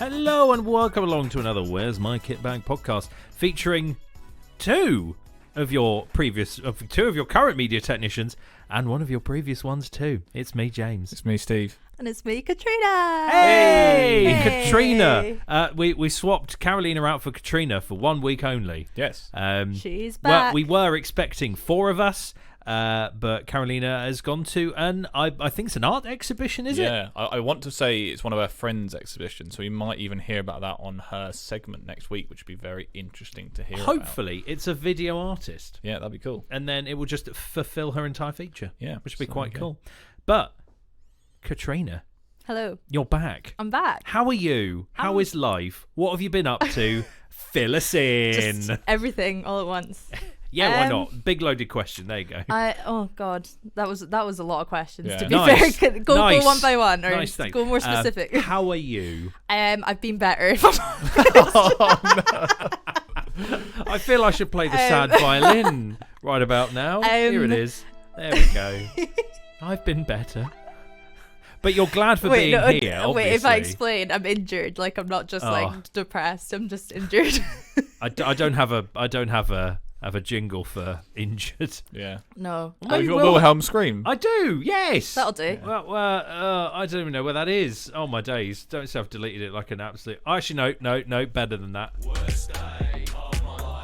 Hello and welcome along to another Where's My KitBag podcast featuring two of your current media technicians and one of your previous ones too. It's me, James. It's me, Steve. And it's me, Catriona. Hey! Catriona. We swapped Carolina out for Catriona for 1 week only. Yes. She's back. We were expecting four of us, but Carolina has gone to I think it's an art exhibition, is it? Yeah, I want to say it's one of her friends' exhibitions, so we might even hear about that on her segment next week, which would be very interesting to hear Hopefully, it's a video artist. Yeah, that'd be cool. And then it will just fulfill her entire feature. Yeah. Which would be quite cool. But, Catriona, Hello. you're back. I'm back. How are you? How is life? What have you been up to? Fill us in. Just everything all at once. Yeah, why not? Big loaded question. There you go. Oh God, that was a lot of questions. Yeah. To be Nice. fair, go Nice. one by one or Nice, thanks. go more specific. How are you? I've been better. I feel I should play the sad violin right about now. Here it is. There we go. I've been better. But you're glad for being here, obviously. Wait, if I explain, I'm injured. Like I'm not just like depressed. I'm just injured. I don't have a jingle for injured. Yeah. No. Oh, you've got Wilhelm scream. I do, yes. That'll do. Well, I don't even know where that is. Oh, my days. Don't say I've deleted it like an absolute... Actually, no, better than that.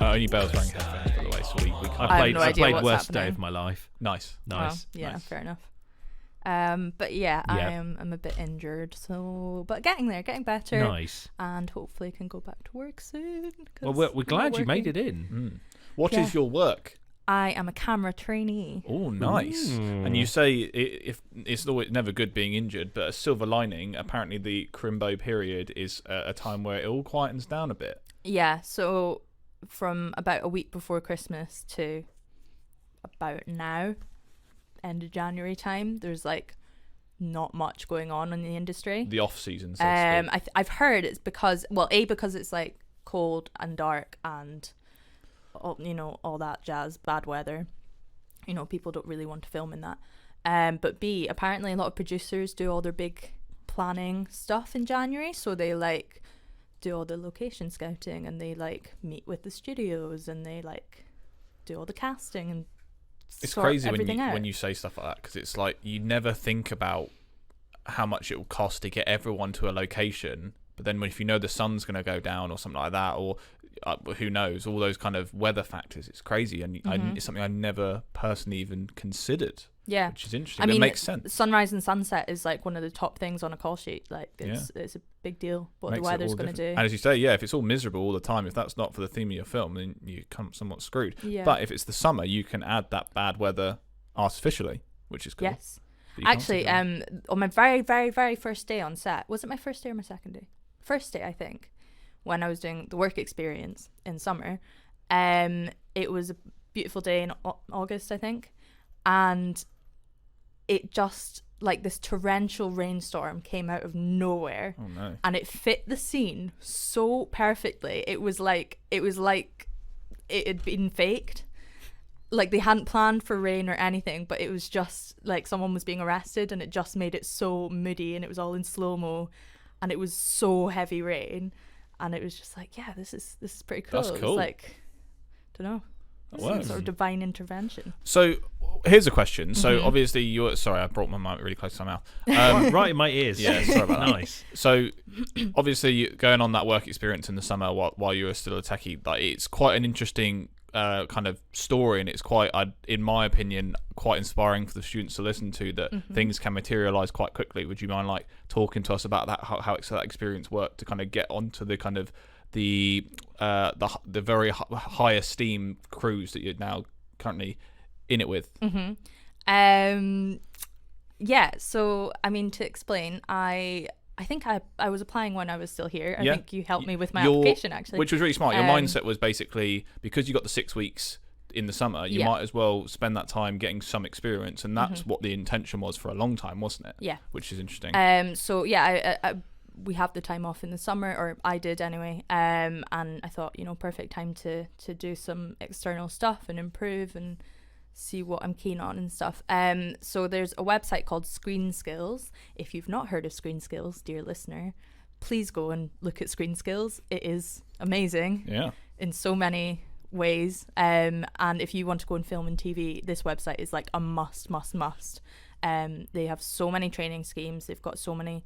Only bells rang headphones, by the way, so we can't. I no idea played what's Worst happening. Day of My Life. Nice. Nice. Oh, yeah, Nice. fair enough. But yeah, I'm a bit injured, but getting there, getting better. Nice. And hopefully can go back to work soon. Well, we're glad you made it in. What is your work? I am a camera trainee. Oh, nice. And you say if it's always never good being injured, but a silver lining, apparently the Crimbo period is a time where it all quietens down a bit. Yeah, so from about a week before Christmas to about now, end of January time, there's like not much going on in the industry. The off season. So to speak. I've heard it's because it's like cold and dark and all that jazz, bad weather. People don't really want to film in that. But B, apparently a lot of producers do all their big planning stuff in January, so they like do all the location scouting and they like meet with the studios and they like do all the casting and it's sort crazy everything out. when you say stuff like that, because it's like you never think about how much it will cost to get everyone to a location, but then if you know the sun's going to go down or something like that, or who knows, all those kind of weather factors, it's crazy. And it's something I never personally even considered. Yeah, which is interesting. I mean, it makes sense. Sunrise and sunset is like one of the top things on a call sheet. Like it's a big deal what Makes the weather's all going to do. And as you say, if it's all miserable all the time, if that's not for the theme of your film, then you come somewhat screwed. Yeah. But if it's the summer, you can add that bad weather artificially, which is cool. Yes. Actually, on my very, very, very first day on set, was it my first day or my second day? First day, I think, when I was doing the work experience in summer. It was a beautiful day in August, I think, and it just like this torrential rainstorm came out of nowhere. Oh no. And it fit the scene so perfectly. It was like it had been faked. Like they hadn't planned for rain or anything, but it was just like someone was being arrested and it just made it so moody and it was all in slow-mo and it was so heavy rain and it was just like, yeah, this is pretty cool. That's cool. It was like, I don't know. That Some works. sort of divine intervention. So here's a question. So obviously sorry, I brought my mic really close to my mouth. Right in my ears. Yeah, sorry about that. Nice. So obviously going on that work experience in the summer while you were still a techie, like it's quite an interesting kind of story, and it's quite, in my opinion, quite inspiring for the students to listen to, that things can materialize quite quickly. Would you mind like talking to us about that, how that experience worked to kind of get onto the kind of the very high esteem crews that you're now currently in it with? Yeah, so I mean, to explain, I think I was applying when I was still here. I think you helped me with my application, actually. Which was really smart. Your mindset was basically, because you got the 6 weeks in the summer, you might as well spend that time getting some experience, and that's what the intention was for a long time, wasn't it? Yeah. Which is interesting. So yeah, we have the time off in the summer, or I did anyway. And I thought, perfect time to do some external stuff and improve and see what I'm keen on and stuff. So there's a website called Screen Skills. If you've not heard of Screen Skills, dear listener, please go and look at Screen Skills. It is amazing. Yeah. In so many ways. And if you want to go and film in TV, this website is like a must. They have so many training schemes. They've got so many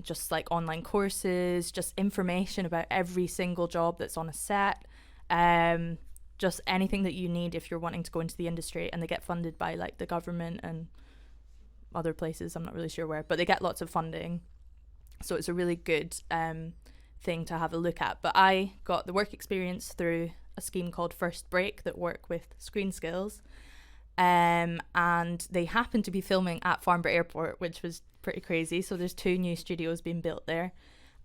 just like online courses, just information about every single job that's on a set. Just anything that you need if you're wanting to go into the industry, and they get funded by like the government and other places, I'm not really sure where, but they get lots of funding, so it's a really good thing to have a look at. But I got the work experience through a scheme called First Break that work with Screen Skills, and they happen to be filming at Farnborough Airport, which was pretty crazy. So there's 2 new studios being built there,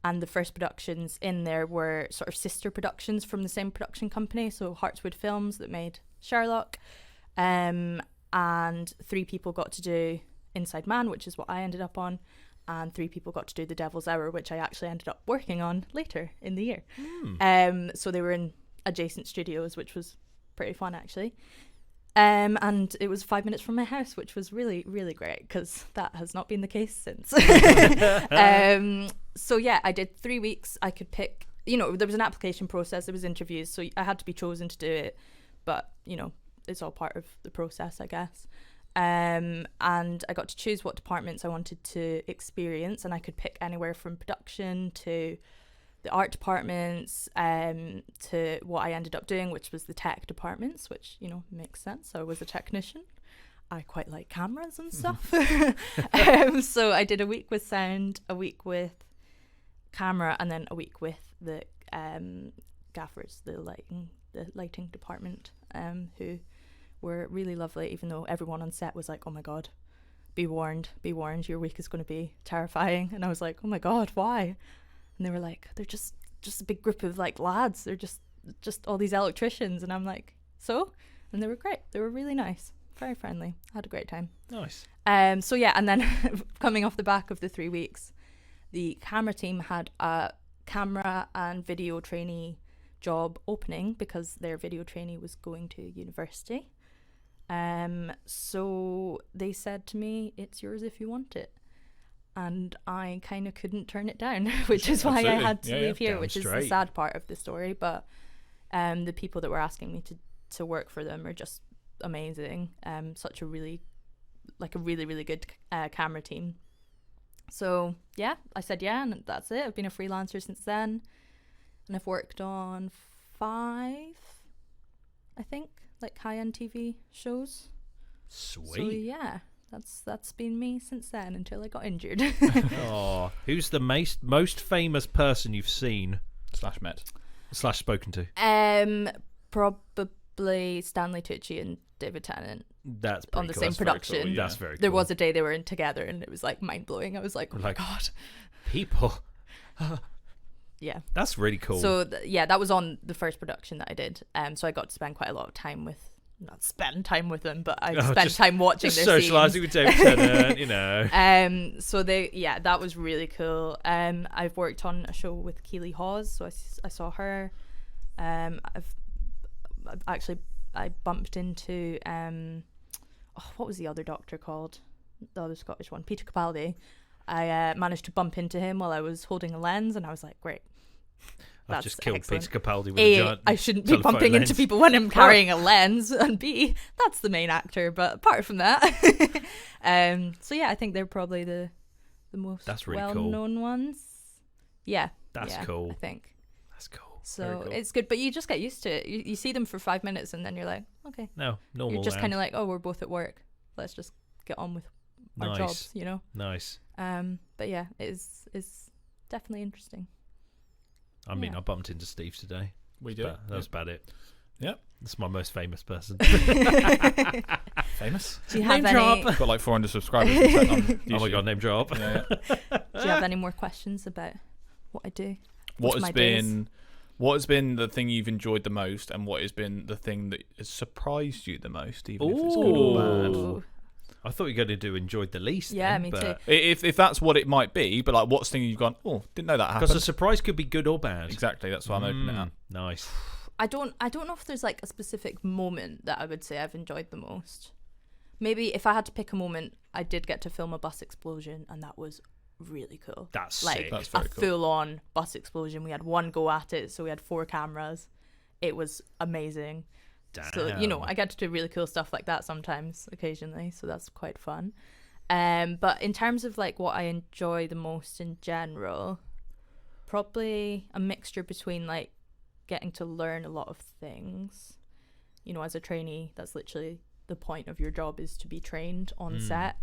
and the first productions in there were sort of sister productions from the same production company, so Hartswood Films that made Sherlock, and 3 people got to do Inside Man, which is what I ended up on, and 3 people got to do The Devil's Hour, which I actually ended up working on later in the year. So they were in adjacent studios, which was pretty fun actually. And it was 5 minutes from my house, which was really, really great, because that has not been the case since. So yeah, I did 3 weeks. I could pick, there was an application process, there was interviews, so I had to be chosen to do it, but it's all part of the process, I guess. And I got to choose what departments I wanted to experience, and I could pick anywhere from production to the art departments, to what I ended up doing, which was the tech departments, which makes sense. So I was a technician. I quite like cameras and stuff. So I did a week with sound, a week with camera, and then a week with the gaffers, the lighting department, who were really lovely, even though everyone on set was like, oh my god, be warned, your week is going to be terrifying. And I was like, oh my god, why? And they were like, they're just a big group of like lads, they're just all these electricians. And I'm like, so? And they were great, they were really nice, very friendly, I had a great time. Nice. So yeah, and then coming off the back of the 3 weeks, the camera team had a camera and video trainee job opening because their video trainee was going to university. So they said to me, it's yours if you want it. And I kind of couldn't turn it down, which is why I had to leave here, which is the sad part of the story. But the people that were asking me to work for them are just amazing. Such a really good camera team. So yeah, I said yeah, and that's it. I've been a freelancer since then, and I've worked on 5, I think, like high-end TV shows. Sweet. So yeah, that's been me since then until I got injured. Oh, who's the most famous person you've seen / met / spoken to? Probably Stanley Tucci and David Tennant. That's on the cool. same That's production. very cool. Yeah. That's very cool. There was a day they were in together, and it was like mind blowing. I was like, oh my god, people. Yeah, that's really cool. So that was on the first production that I did. So I got to spend quite a lot of time with. Not spend time with them, but I spent time watching their socializing scenes. with David Tennant, So that was really cool. I've worked on a show with Keely Hawes, so I saw her. I bumped into what was the other doctor called? The other Scottish one, Peter Capaldi. I managed to bump into him while I was holding a lens, and I was like, great. I've just killed excellent. Peter Capaldi with a giant I shouldn't be bumping into people when I'm carrying a lens, and B, that's the main actor. But apart from that, so yeah, I think they're probably the most really well-known ones. Yeah, that's cool. I think that's cool. So cool. It's good, but you just get used to it. You see them for 5 minutes, and then you're like, okay, no, normal. You're just kind of like, oh, we're both at work. Let's just get on with our jobs, Nice. But yeah, it's definitely interesting. I mean, I bumped into Steve today. We do. That was about it. Yep. That's my most famous person. Famous? Do you have name any? Got like 400 subscribers. Oh my god, name drop. Yeah. Do you have any more questions about what I do? What has been the thing you've enjoyed the most, and what has been the thing that has surprised you the most, even if it's good or bad? I thought you were going to do enjoyed the least. Yeah, then, me too. If that's what it might be, but like what's thing you've gone, oh, didn't know that happened. Because a surprise could be good or bad. Exactly, that's why I'm opening it up. Nice. I don't know if there's like a specific moment that I would say I've enjoyed the most. Maybe if I had to pick a moment, I did get to film a bus explosion, and that was really cool. That's like sick. That's a very cool. full-on bus explosion. We had one go at it, so we had 4 cameras. It was amazing. Damn. So, you know, I get to do really cool stuff like that sometimes, occasionally, so that's quite fun. But in terms of like what I enjoy the most in general, probably a mixture between like getting to learn a lot of things. You know, as a trainee, that's literally the point of your job, is to be trained on set.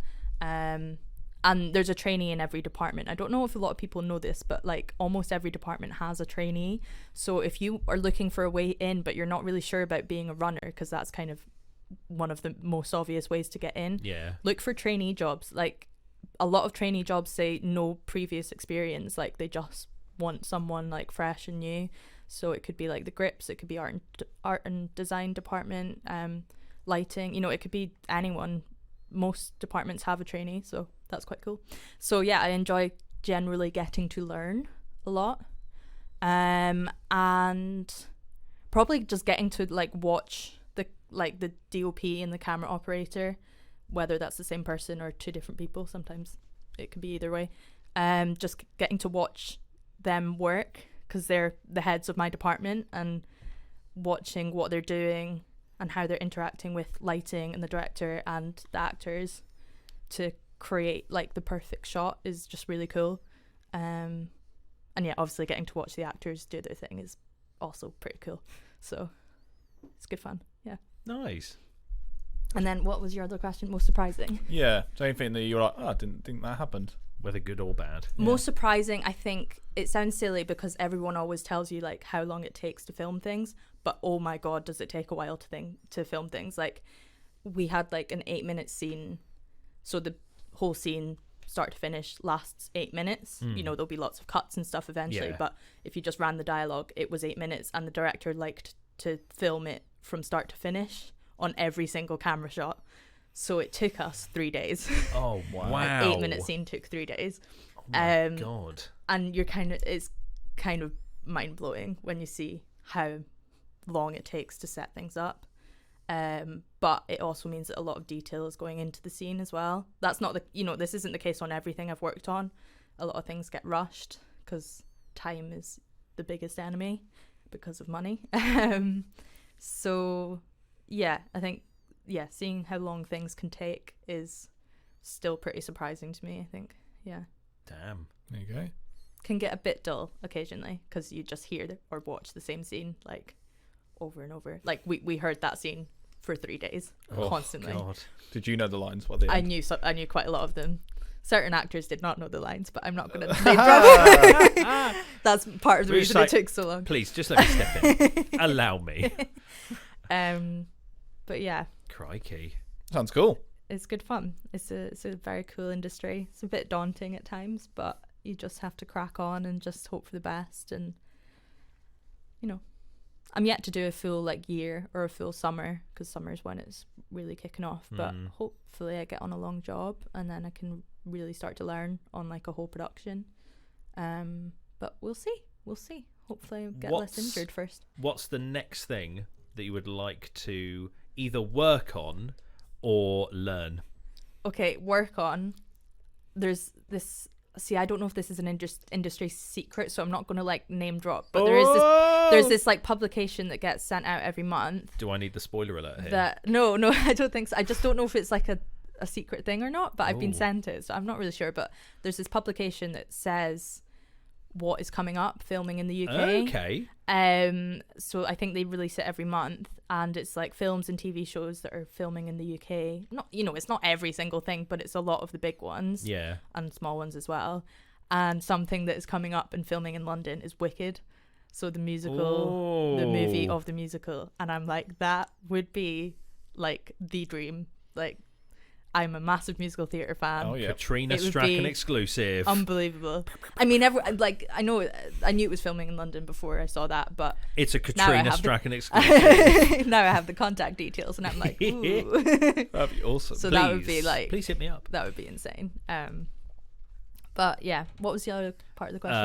And there's a trainee in every department. I don't know if a lot of people know this, but like almost every department has a trainee. So if you are looking for a way in, but you're not really sure about being a runner, because that's kind of one of the most obvious ways to get in, look for trainee jobs. Like a lot of trainee jobs say no previous experience, like they just want someone like fresh and new. So it could be like the grips, it could be art and design department, lighting, you know, it could be anyone. Most departments have a trainee, so that's quite cool. So yeah, I enjoy generally getting to learn a lot, and probably just getting to like watch the DOP and the camera operator, whether that's the same person or 2 different people. Sometimes it could be either way. Just getting to watch them work, because they're the heads of my department, and watching what they're doing and how they're interacting with lighting and the director and the actors to create like the perfect shot is just really cool. And yeah, obviously getting to watch the actors do their thing is also pretty cool. So it's good fun. Yeah. Nice. And then what was your other question? Most surprising? Yeah. So anything that you're like, oh, I didn't think that happened. Whether good or bad. Most surprising, I think it sounds silly because everyone always tells you like how long it takes to film things, but oh my god, does it take a while to film things. Like we had like an 8-minute scene, so the whole scene start to finish lasts 8 minutes. You know, there'll be lots of cuts and stuff eventually, but if you just ran the dialogue, it was 8 minutes, and the director liked to film it from start to finish on every single camera shot. So it took us 3 days. Oh wow! An 8-minute scene took 3 days. Oh my god! And it's kind of mind blowing when you see how long it takes to set things up. But it also means that a lot of detail is going into the scene as well. That's not this isn't the case on everything I've worked on. A lot of things get rushed because time is the biggest enemy because of money. So yeah, I think. Yeah, seeing how long things can take is still pretty surprising to me, I think. Yeah. Damn. There you go. Can get a bit dull occasionally because you just hear or watch the same scene like over and over. Like we heard that scene for 3 days constantly. God. Did you know the lines? What they? I knew quite a lot of them. Certain actors did not know the lines, but I'm not going to name drop. That's part of the reason it took so long. Please, just let me step in. Allow me. But yeah. Crikey. Sounds cool. It's good fun. It's a very cool industry. It's a bit daunting at times, but you just have to crack on and just hope for the best. And you know, I'm yet to do a full like year or a full summer, because summer is when it's really kicking off. But hopefully I get on a long job and then I can really start to learn on like a whole production. But we'll see. Hopefully I'll get less injured first. What's the next thing that you would like to either work on or learn? Okay, work on. There's this. See, I don't know if this is an industry secret, so I'm not going to like name drop. But there's this like publication that gets sent out every month. Do I need the spoiler alert here? No, I don't think so. I just don't know if it's like a secret thing or not. But I've been sent it, so I'm not really sure. But there's this publication that says what is coming up filming in the UK. Okay. So I think they release it every month, and it's like films and TV shows that are filming in the UK. Not, it's not every single thing, but it's a lot of the big ones. Yeah. And small ones as well. And something that is coming up and filming in London is Wicked. So the musical, the movie of the musical. And I'm like, that would be like the dream. Like, I'm a massive musical theatre fan. Oh yeah, Catriona Strachan exclusive. Unbelievable. I mean, I knew it was filming in London before I saw that, but it's a Catriona Strachan exclusive. Now I have the contact details, and I'm like, ooh. That'd be awesome. So that would be like, please hit me up. That would be insane. But yeah, what was the other part of the question?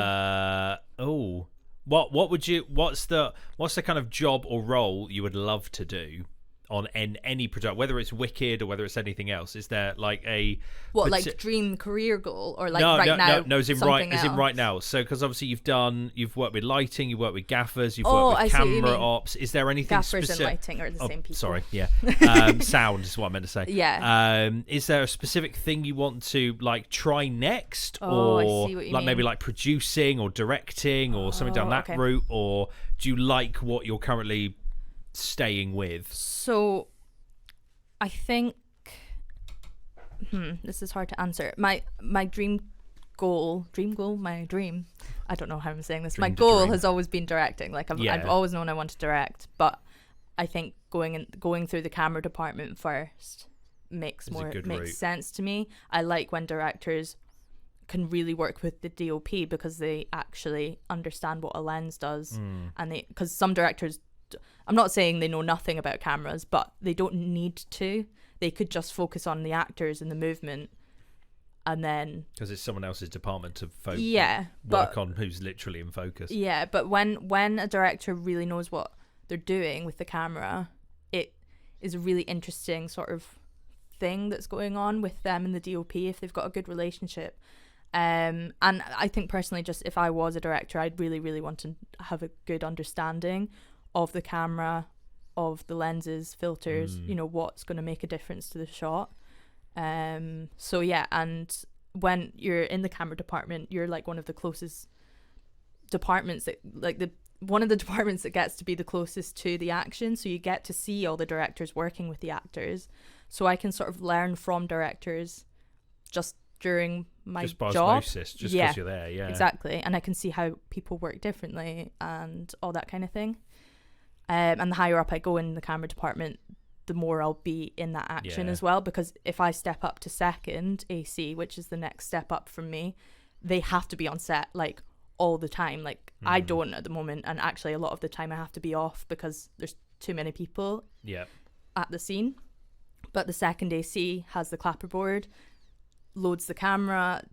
What would you? What's the kind of job or role you would love to do on any product, whether it's Wicked or whether it's anything else? Is there like a like dream career goal or like no, now? No, as in something right now. So because obviously you've worked with lighting, you've worked with gaffers, you've Oh, worked with I see what you camera mean. ops. Is there anything Gaffers specific? and lighting are the same people. Sorry, yeah. Sound is what I meant to say. Yeah. Is there a specific thing you want to like try next, Oh, I or see what you like maybe mean. like producing or directing or something down that okay. route, or do you like what you're currently staying with? So, I think this is hard to answer. My dream goal, my dream. I don't know how I'm saying this. Dream My to goal dream. has always been directing. Like I've always known I want to direct, but I think going through the camera department first makes route. sense to me. I like when directors can really work with the DOP because they actually understand what a lens does, and because some directors, I'm not saying they know nothing about cameras, but they don't need to. They could just focus on the actors and the movement, and then Because it's someone else's department to work on who's literally in focus. Yeah, but when a director really knows what they're doing with the camera, it is a really interesting sort of thing that's going on with them and the DOP if they've got a good relationship. And I think personally, just if I was a director, I'd really, really want to have a good understanding of the camera, of the lenses, filters, what's going to make a difference to the shot. So yeah, and when you're in the camera department, you're like one of the closest departments that one of the departments that gets to be the closest to the action, so you get to see all the directors working with the actors. So I can sort of learn from directors just during my just by job. osmosis, just because you're there. Yeah, exactly. And I can see how people work differently and all that kind of thing. And the higher up I go in the camera department, the more I'll be in that action as well, because if I step up to second AC, which is the next step up from me, they have to be on set like all the time. Like I don't at the moment, and actually a lot of the time I have to be off because there's too many people at the scene. But the second AC has the clapperboard, loads the camera,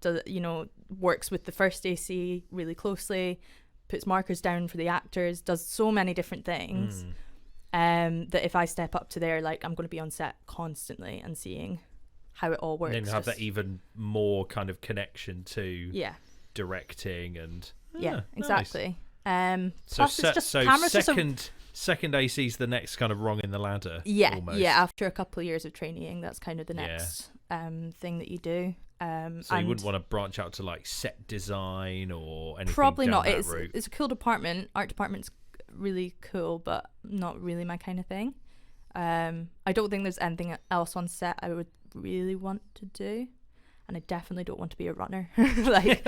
works with the first AC really closely, puts markers down for the actors, does so many different things that if I step up to there, like I'm going to be on set constantly and seeing how it all works. And then have that even more kind of connection to directing and exactly. So plus it's just cameras. Second AC's the next kind of rung in the ladder. Almost. After a couple of years of training, that's kind of the next thing that you do. So you wouldn't want to branch out to like set design or anything? Probably down not. That route. It's a cool department. Art department's really cool, but not really my kind of thing. I don't think there's anything else on set I would really want to do. And I definitely don't want to be a runner. Like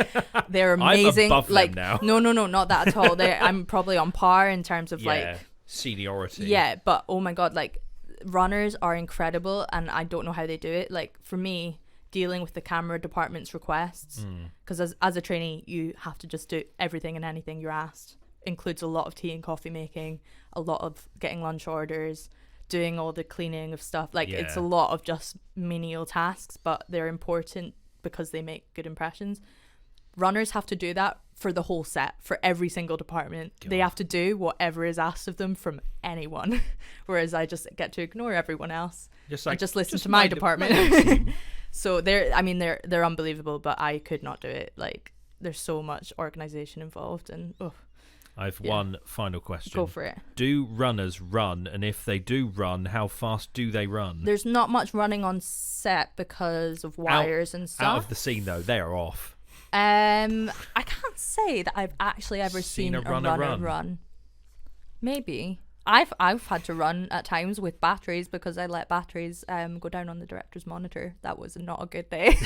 they're amazing. I'm above like them now. No, not that at all. I'm probably on par in terms of like seniority. Yeah, but oh my god, like runners are incredible, and I don't know how they do it. Like for me, dealing with the camera department's requests, because as a trainee you have to just do everything and anything you're asked. Includes a lot of tea and coffee making, a lot of getting lunch orders, doing all the cleaning of stuff. Like it's a lot of just menial tasks, but they're important because they make good impressions. Runners have to do that for the whole set, for every single department. God. They have to do whatever is asked of them from anyone, whereas I just get to ignore everyone else and just listen to my department. So they're unbelievable, but I could not do it. Like there's so much organization involved, and I've one final question. Go for it. Do runners run? And if they do run, how fast do they run? There's not much running on set because of wires and stuff. Out of the scene, though, they are off. I can't say that I've actually ever seen a runner run. Maybe. I've had to run at times with batteries because I let batteries go down on the director's monitor. That was not a good day.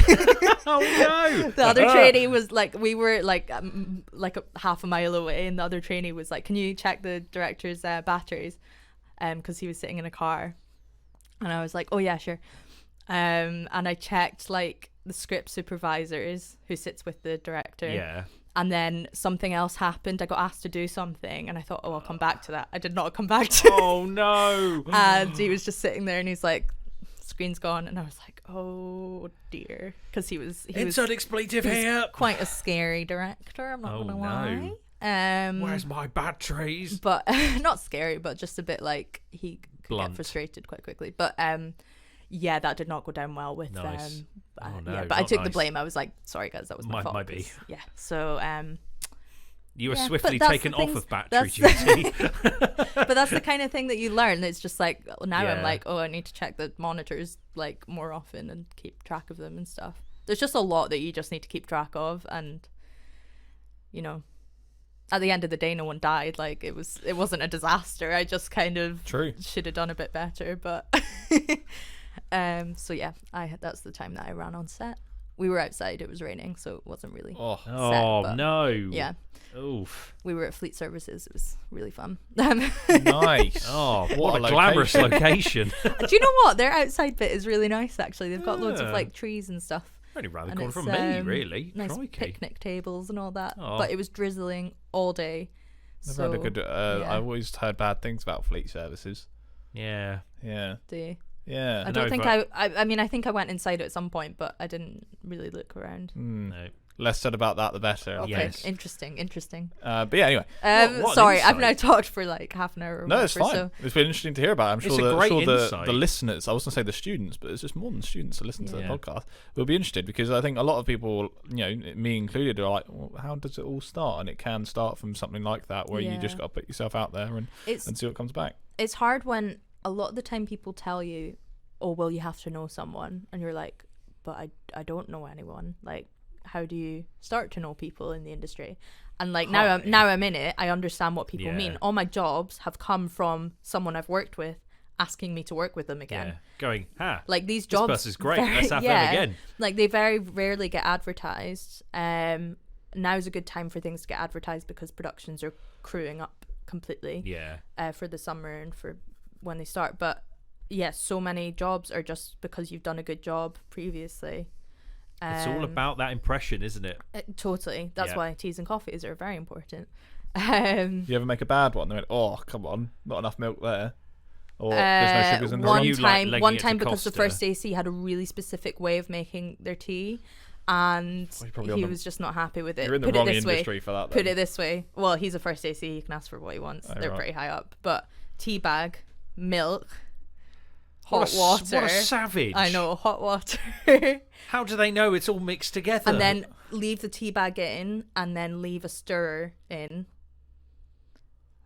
Oh no! The other trainee was like, we were like half a mile away, and the other trainee was like, "Can you check the director's batteries?" Because he was sitting in a car, and I was like, "Oh yeah, sure." And I checked like the script supervisors who sits with the director. Yeah. And then something else happened. I got asked to do something, and I thought, I'll come back to that. I did not come back to it. Oh, no. And he was just sitting there, and he's like, screen's gone. And I was like, oh, dear. Because he was expletive here. Quite a scary director, I'm not going to lie. Where's my batteries? But not scary, but just a bit like, he Blunt. get frustrated quite quickly. But yeah, that did not go down well with Nice. them. Oh, no, yeah, but I not took the nice. blame. I was like, sorry guys, that was my fault. Might be. Yeah. So You were yeah, swiftly but that's taken the off things- of battery that's- duty. but that's the kind of thing that you learn. It's just like now Yeah. I'm like, oh, I need to check the monitors like more often and keep track of them and stuff. There's just a lot that you just need to keep track of, and you know, at the end of the day, no one died. Like it wasn't a disaster. I just kind of True. should have done a bit better, but so yeah, that's the time that I ran on set. We were outside, it was raining, so it wasn't really Oh, Oh, but no. yeah, Oof. we were at Fleet Services. It was really fun. nice. Oh, What what a a glamorous location. location. Do you know what? Their outside bit is really nice, actually. They've got loads of Yeah. like trees and stuff. Only round the And corner it's, from me, really. Nice Crikey. picnic tables and all that. Oh. But it was drizzling all day. Never So had a good. yeah. I always heard bad things about Fleet Services. Yeah. Yeah. I No, don't think but- I mean, I think I went inside at some point, but I didn't really look around. No. Less said about that, the better. Okay, Yes. interesting. But yeah, anyway. What an Sorry, I've insight. now talked for like half an hour. Or No, it's whatever, fine. So It's been interesting to hear about. I'm It's sure, a great the insight. listeners, I was going to say the students, but it's just more than students that listen to the Yeah. podcast, will be interested, because I think a lot of people, you know, me included, are like, well, how does it all start? And it can start from something like that, where you just Yeah. got to put yourself out there and it's see what comes back. it's hard when a lot of the time people tell you, oh well, you have to know someone, and you're like, but I don't know anyone. Like, how do you start to know people in the industry? And like now I'm in it, I understand what people Yeah. mean. All my jobs have come from someone I've worked with asking me to work with them again. Yeah. Going, Like these this jobs, person's great. Let's have them again. like they very rarely get advertised. Now's a good time for things to get advertised because productions are crewing up completely Yeah. for the summer and for when they start. But yes, so many jobs are just because you've done a good job previously. It's all about that impression, isn't it? Totally. That's Yeah. why teas and coffees are very important. You ever make a bad one? They went, oh, come on, not enough milk there. Or there's no sugars in the Or one you, rum. like, time, legging one it to time because the Costa. first AC had a really specific way of making their tea, and Well, you're probably on he the- was just not happy with it. You're in the Put wrong it this way. industry for that. Put then. it this way. Well, he's a first AC. He can ask for what he wants. Oh, They're right. pretty high up. But tea bag, milk, What hot a water. What a savage. I know, hot water. How do they know it's all mixed together? And then leave the tea bag in, and then leave a stirrer in.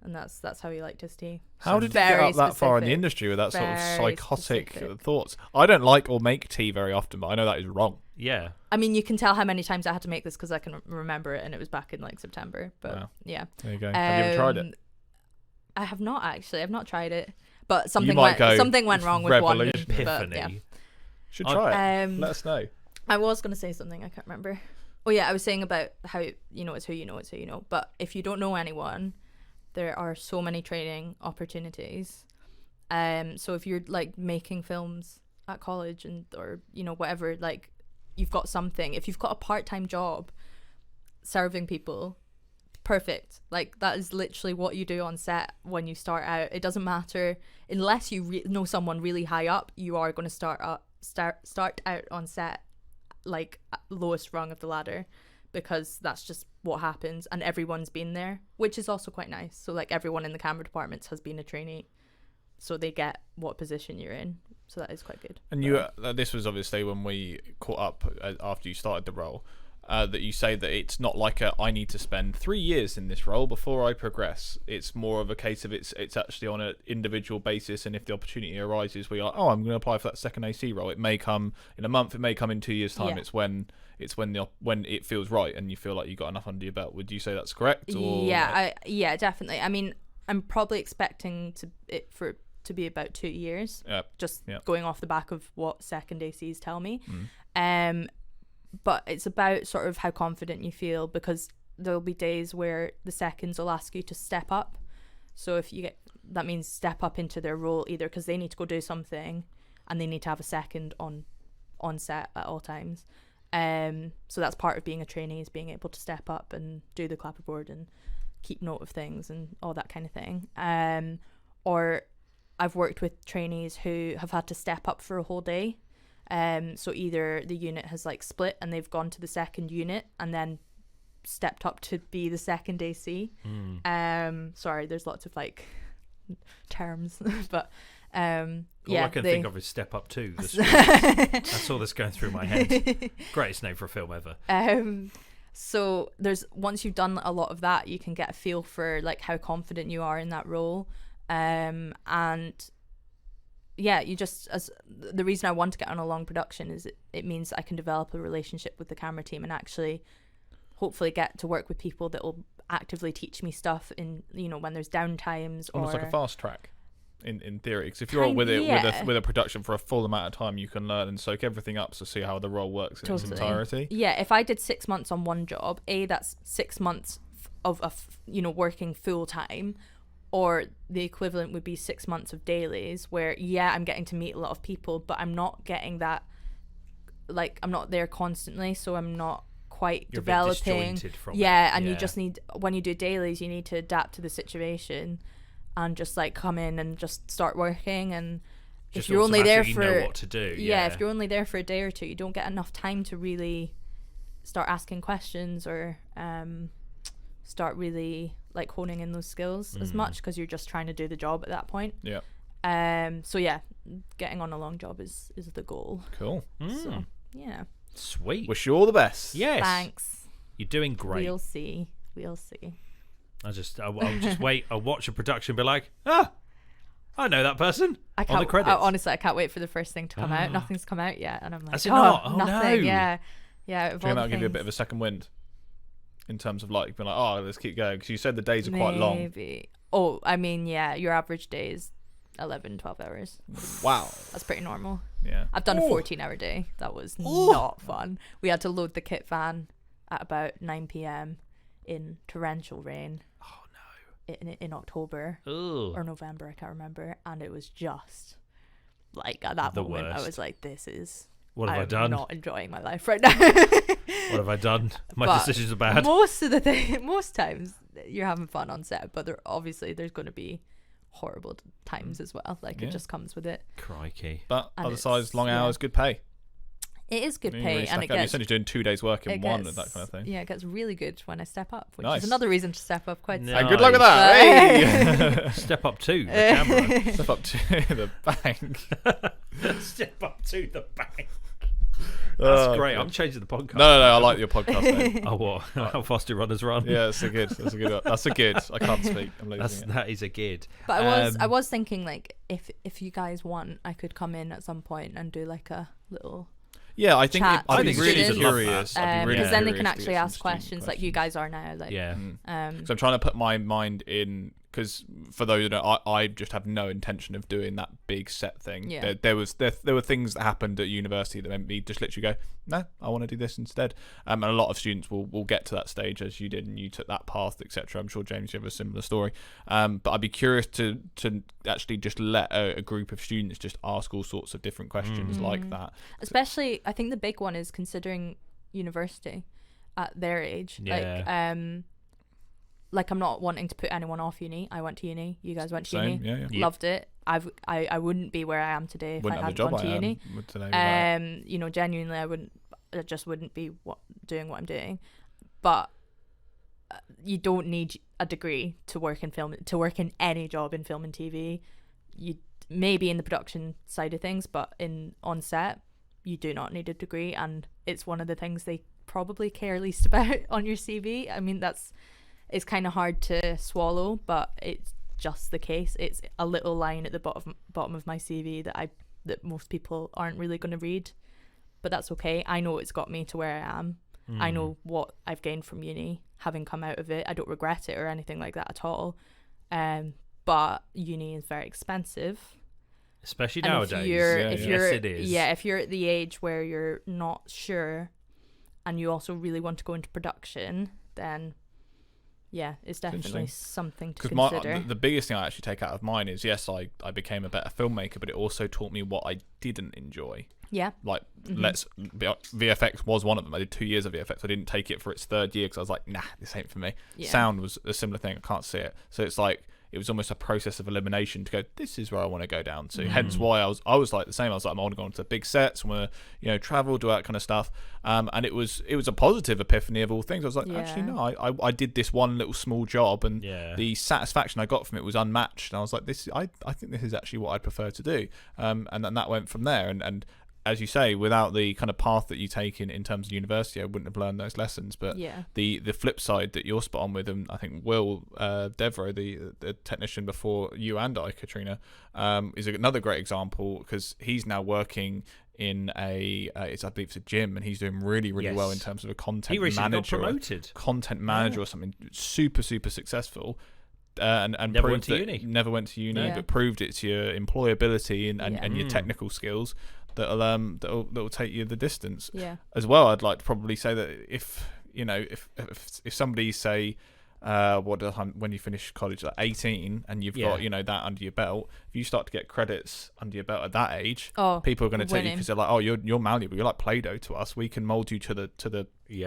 And that's how he liked his tea. How did you get Very up that far in the specific. industry with that sort of Very psychotic specific. thoughts? I don't like or make tea very often, but I know that is wrong. Yeah. I mean, you can tell how many times I had to make this because I can remember it, and it was back in like September. But Wow. yeah, There you go. Have you ever tried it? I have not actually. I've not tried it, but You might go something went wrong with one. revolution. But, Epiphany. yeah. Should try it. Um, Let us know. I was gonna say something, I can't remember. Oh yeah, I was saying about how it's who you know, it's who you know. But if you don't know anyone, there are so many training opportunities. So if you're like making films at college or whatever, like you've got something. If you've got a part-time job serving people, perfect. Like that is literally what you do on set when you start out. It doesn't matter unless you know someone really high up. You are going to start out on set like lowest rung of the ladder, because that's just what happens, and everyone's been there, which is also quite nice. So like everyone in the camera departments has been a trainee, so they get what position you're in, so that is quite good. And you, this was obviously when we caught up after you started the role, that you say that it's not like I need to spend 3 years in this role before I progress. It's more of a case of it's actually on an individual basis, and if the opportunity arises where you're like, oh, I'm going to apply for that second AC role, it may come in a month, it may come in 2 years time. Yeah. It's when it feels right and you feel like you got enough under your belt. Would you say that's correct? Or Yeah, definitely. I mean, I'm probably expecting to be about 2 years, just going off the back of what second ACs tell me. But it's about sort of how confident you feel, because there'll be days where the seconds will ask you to step up. So if you get, that means step up into their role, either because they need to go do something and they need to have a second on set at all times. So that's part of being a trainee, is being able to step up and do the clapperboard and keep note of things and all that kind of thing. Or I've worked with trainees who have had to step up for a whole day. So either the unit has like split and they've gone to the second unit and then stepped up to be the second AC. Sorry, there's lots of like terms, but All I can think of is Step Up 2. That's all that's going through my head. Greatest name for a film ever. So once you've done a lot of that, you can get a feel for like how confident you are in that role. And yeah, the reason I want to get on a long production is it means I can develop a relationship with the camera team and actually hopefully get to work with people that will actively teach me stuff in, when there's downtimes. Almost like a fast track in theory, because if you're with a production for a full amount of time, you can learn and soak everything up to see how the role works in its entirety. Yeah, if I did 6 months on one job, that's 6 months of working full time, or the equivalent would be 6 months of dailies where I'm getting to meet a lot of people, but I'm not getting that, like, I'm not there constantly, so I'm not quite You're developing. A bit disjointed from you just need, when you do dailies, you need to adapt to the situation and just like come in and just start working. And just if you're only there for know what to do, if you're only there for a day or two, you don't get enough time to really start asking questions or start really like honing in those skills as much, because you're just trying to do the job at that point. So getting on a long job is the goal. Cool. So yeah, sweet. Wish you all the best. Yes, thanks. You're doing great. We'll see. I'll just wait. I'll watch a production and be like, I know that person. On the credits. Honestly, I can't wait for the first thing to come out. Nothing's come out yet, and I'm like, has it not? Oh, nothing. No. Yeah. Do you think that'll give you a bit of a second wind in terms of like being like, let's keep going, because you said the days are quite long. Maybe. Oh, I mean, yeah, your average day is 11, 12 hours. Wow. That's pretty normal. Yeah. I've done a 14-hour day. That was not fun. We had to load the kit van at about 9 p.m. in torrential rain. Oh no. In October or November, I can't remember, and it was just like at that moment I was like, what have I done? I'm not enjoying my life right now. What have I done? My decisions are bad. Most times you're having fun on set, but there's going to be horrible times as well. Like it just comes with it. Crikey. But other sides, long hours, good pay. It is good pay, really, and you're essentially doing 2 days work in one and that kind of thing. Yeah, it gets really good when I step up, which Nice. is another reason to step up quite. And good luck with that. Hey! Step up to the camera. Step up to the bank. Step up to the bank. That's great. God. I'm changing the podcast. No, I like your podcast name. Oh, what? How fast do runners run? Yeah, that's a good. That's a good. I can't speak. I'm losing it. That is a good. But I was thinking, like, if you guys want, I could come in at some point and do like a little. Yeah, I think chat I'd be to really students. curious. Because then they can actually ask questions like you guys are now. Like, yeah. So I'm trying to put my mind in, because for those who know, I just have no intention of doing that big set thing. Yeah. There were things that happened at university that made me just literally go, no, I want to do this instead. And a lot of students will get to that stage as you did, and you took that path, etc. I'm sure, James, you have a similar story. But I'd be curious to actually just let a group of students just ask all sorts of different questions like that. Especially, I think the big one is considering university at their age. Yeah. Like I'm not wanting to put anyone off uni. I went to uni. You guys went to Same, uni. yeah. Loved it. I wouldn't be where I am today if Wouldn't I have the hadn't job gone to uni. today. Genuinely, I just wouldn't be doing what I'm doing. But you don't need a degree to work in film, to work in any job in film and TV. You maybe in the production side of things, but on set, you do not need a degree, and it's one of the things they probably care least about on your CV. I mean, it's kind of hard to swallow, but it's just the case. It's a little line at the bottom of my CV that most people aren't really going to read, but that's okay. I know it's got me to where I am. I know what I've gained from uni, having come out of it. I don't regret it or anything like that at all. But uni is very expensive, especially and nowadays. Yes, it is. Yeah, if you're at the age where you're not sure, and you also really want to go into production, then. Yeah, it's definitely something to consider. The biggest thing I actually take out of mine is, yes, I became a better filmmaker, but it also taught me what I didn't enjoy. Yeah. Like, VFX was one of them. I did 2 years of VFX. I didn't take it for its third year because I was like, nah, this ain't for me. Yeah. Sound was a similar thing. I can't see it. So it's like, it was almost a process of elimination to go, this is where I want to go down to. Hence why I was like the same. I was like, I want to go on to the big sets, I want to travel, do that kind of stuff. And it was a positive epiphany of all things. I was like, actually no, I did this one little small job, and the satisfaction I got from it was unmatched. And I was like, I think this is actually what I'd prefer to do. And then that went from there. And as you say, without the kind of path that you take in terms of university, I wouldn't have learned those lessons. But the flip side that you're spot on with, and I think Will Devereaux, the technician before you and I, Catriona, is another great example, because he's now working in I believe it's a gym, and he's doing really well in terms of a content manager, or something super successful. And never went to uni. Never went to uni, but proved it's your employability and your technical skills that'll take you the distance. As well, I'd like to probably say that if somebody say when you finish college at 18 and you've got that under your belt, if you start to get credits under your belt at that age, people are going to take you, because they're like, oh, you're malleable, you're like Play-Doh to us, we can mold you to the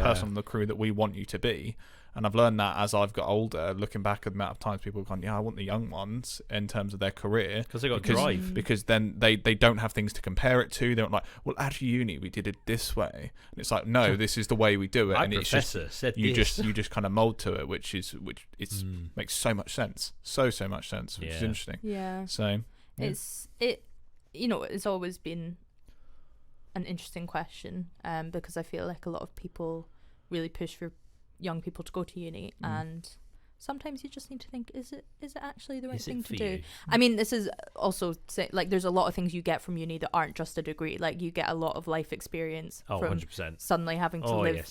person on the crew that we want you to be. And I've learned that as I've got older, looking back at the amount of times people have gone, I want the young ones in terms of their career. Because they got drive. Because then they don't have things to compare it to. They're not like, well, at uni we did it this way. And it's like, no, this is the way we do it. My and it's professor just, said you this. just kind of mold to it, which makes so much sense. So much sense, which is interesting. Yeah. So it's always been an interesting question, because I feel like a lot of people really push for young people to go to uni, and sometimes you just need to think, is it actually the right thing to do? You? I mean, this is also like there's a lot of things you get from uni that aren't just a degree. Like you get a lot of life experience from 100%. suddenly having to live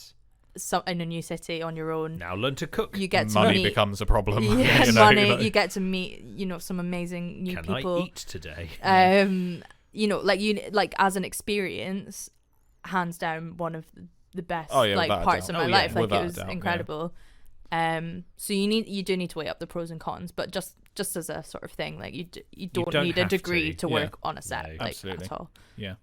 in a new city on your own. Now learn to cook. You get to money becomes a problem. Money. You get to meet some amazing new people. Can I eat today? Like as an experience, hands down one of the best parts of my life. Like it was incredible. So you do need to weigh up the pros and cons, but just as a sort of thing, like you don't need a degree to work on a set, no, like absolutely. at all. Yeah.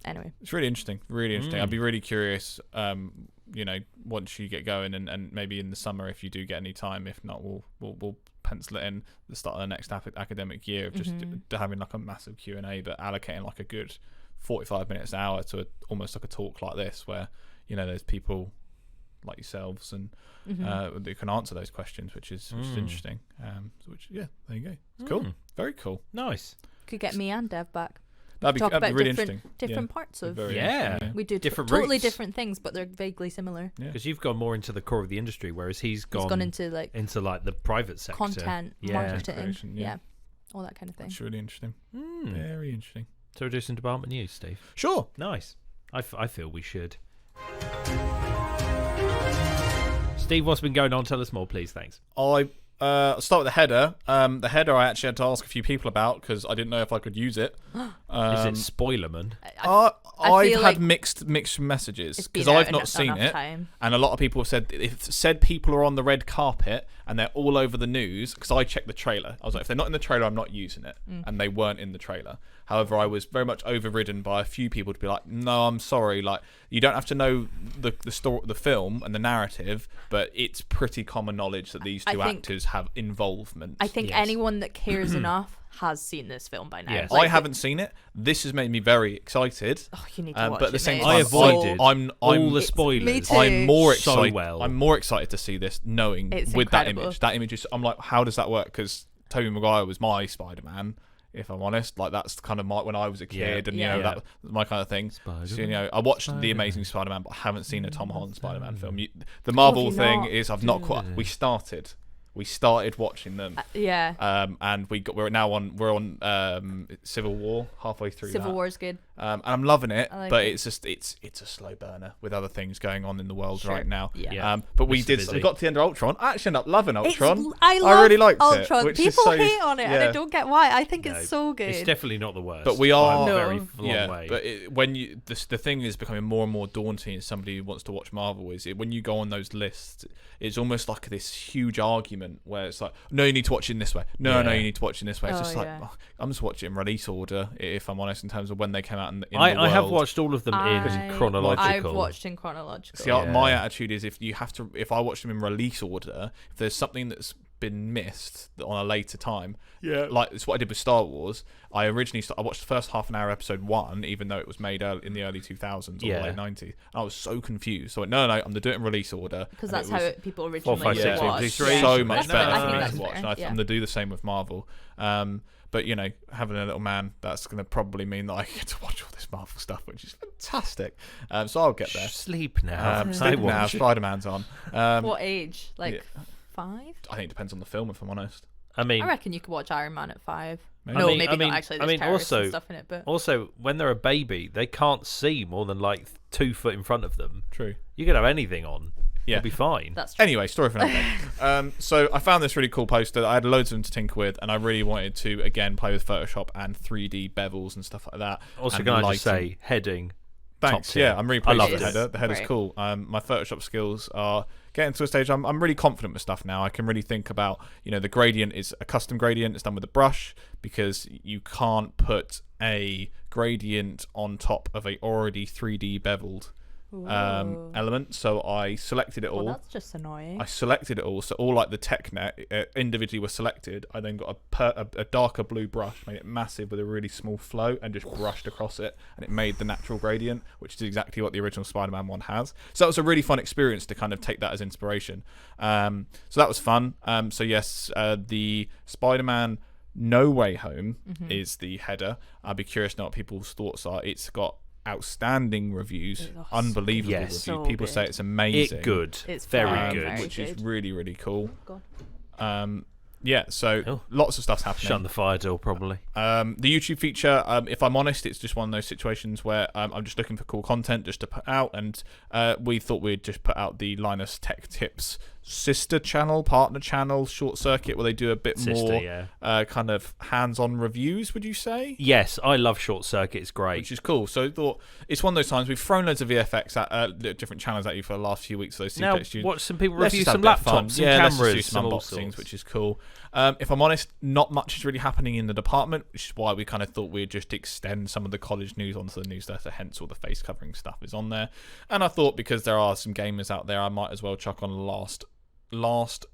Anyway, it's really interesting. I'd be really curious. Once you get going, and maybe in the summer if you do get any time. If not, we'll pencil it in the start of the next academic year of just having like a massive Q&A, but allocating like a good 45 minutes, an hour to almost like a talk like this, where there's people like yourselves and that can answer those questions, which is interesting. There you go. It's cool. Very cool. Nice. Could get me and Dev back. That'd be really interesting. Different parts of. We do different totally routes. different things, but they're vaguely similar. Because you've gone more into the core of the industry, whereas he's gone into the private sector, content, marketing, creation, all that kind of thing. It's really interesting. Very interesting. So we're doing some department news, Steve. Sure. Nice. I feel we should. Steve, what's been going on? Tell us more, please. Thanks. I'll start with the header. The header I actually had to ask a few people about because I didn't know if I could use it. Is it Spoilerman? I've had mixed messages because I've not seen it, time. And a lot of people have said people are on the red carpet and they're all over the news because I checked the trailer. I was like, if they're not in the trailer, I'm not using it, and they weren't in the trailer. However, I was very much overridden by a few people to be like, no, I'm sorry, like you don't have to know the story, the film and the narrative, but it's pretty common knowledge that these two actors have involvement. I think anyone that cares enough has seen this film by now. Yes. I haven't seen it. This has made me very excited. Oh, you need to watch but at the same mate. time, I avoided all the Me spoilers. too. I'm more excited. So well. I'm more excited to see this, knowing It's with incredible. that image. That image is. I'm like, how does that work? Because Tobey Maguire was my Spider-Man. If I'm honest, like that's kind of when I was a kid, and that was my kind of thing. So, I watched The Amazing Spider-Man, but I haven't seen a Tom Holland Spider-Man film. The Marvel thing is I've not quite. We started watching them. And we're on Civil War, halfway through. Civil War's good. And I'm loving it, but it's just it's a slow burner with other things going on in the world right now. Mr. But we Busy. got to the end of Ultron. I actually ended up loving Ultron. I really liked Ultron. it. Which People is hate on it, and I don't get why. I think it's so good. It's definitely not the worst. But we are by a very long way. But when the thing is becoming more and more daunting as somebody who wants to watch Marvel is when you go on those lists, it's almost like this huge argument where it's like, no, you need to watch it in this way. No, you need to watch it in this way. It's just like I'm just watching in release order, if I'm honest, in terms of when they came out in the world. I have watched all of them in chronological. I've watched in chronological. See, my attitude is if I watch them in release order, if there's something that's been missed on a later time. Yeah. Like, it's what I did with Star Wars. I originally I watched the first half an hour episode 1, even though it was made in the early 2000s or late 90s. And I was so confused. So I went, no, I'm going to do it in release order. Because that's how people 4, originally 5, 6, watched. So much That's better fair. I for think me that's to watch. fair. And I'm going to do the same with Marvel. But, you know, having a little man, that's going to probably mean that I get to watch all this Marvel stuff, which is fantastic. So I'll get there. Sleep now. Sleep now. Spider-Man's on. What age? Like 5? I think it depends on the film, if I'm honest. I mean, I reckon you could watch Iron Man at 5. Maybe. No, I mean- maybe I mean- not actually. I There's mean, terrorists also- and stuff in it, but also, when they're a baby, they can't see more than like 2 foot in front of them. True. You could have anything on. Yeah. It'll be fine. that's true. Anyway, story for another day. So I found this really cool poster. I had loads of them to tinker with, and I really wanted to, again, play with Photoshop and 3D bevels and stuff like that. Also, and can I just lighting. say, heading. Thanks. top tier. Yeah, I'm really I pleased love with the this. header. The header's Great. cool. My Photoshop skills are getting to a stage I'm really confident with stuff now. I can really think about, you know, the gradient is a custom gradient. It's done with a brush because you can't put a gradient on top of a already 3D beveled Ooh. element. So I selected it all. Well, that's just annoying. I selected it all, so all like the TechNet individually were selected. I then got a darker blue brush, made it massive with a really small flow, and just brushed across it, and it made the natural gradient, which is exactly what the original Spider-Man one has. So that was a really fun experience to kind of take that as inspiration. So that was fun. So yes, the Spider-Man No Way Home is the header. I'd be curious to know what people's thoughts are. It's got outstanding reviews, Oh, unbelievable Yes. reviews. so People good. say it's amazing. It good. It's very very, good. very Which is good. really, really cool. God. Yeah, so Oh. lots of stuff's happening. Shut the fire door, probably. The YouTube feature, if I'm honest, it's just one of those situations where I'm just looking for cool content just to put out, and we thought we'd just put out the Linus Tech Tips sister channel, partner channel, Short Circuit, where they do a bit more kind of hands-on reviews, would you say? Yes, I love Short Circuit. It's great. Which is cool. So I thought it's one of those times we've thrown loads of VFX at different channels at you for the last few weeks. Those Now, CTech students. watch some people Let's review just have some a bit of fun. laptops, some Yeah, let's cameras, just do some all unboxings, sorts. which is cool. If I'm honest, not much is really happening in the department, which is why we kind of thought we'd just extend some of the college news onto the newsletter, hence all the face covering stuff is on there. And I thought because there are some gamers out there, I might as well chuck on last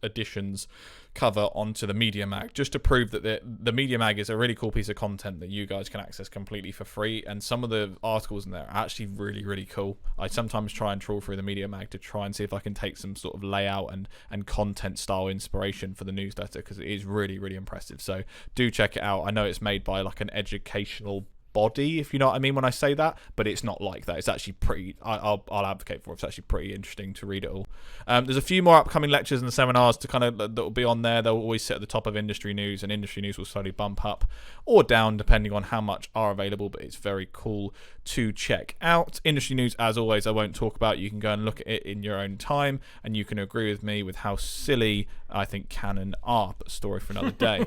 edition's cover onto the Media Mag, just to prove that the Media Mag is a really cool piece of content that you guys can access completely for free, and some of the articles in there are actually really, really cool. I sometimes try and trawl through the Media Mag to try and see if I can take some sort of layout and content style inspiration for the newsletter, because it is really, really impressive. So do check it out. I know it's made by like an educational body, if you know what I mean when I say that, but it's not like that. It's actually pretty, I'll advocate for it. It's actually pretty interesting to read it all. There's a few more upcoming lectures and seminars to kind of that will be on there. They'll always sit at the top of industry news, and industry news will slowly bump up or down depending on how much are available, but it's very cool to check out. Industry news, as always, I won't talk about. You can go and look at it in your own time, and you can agree with me with how silly I think Canon are, but story for another day.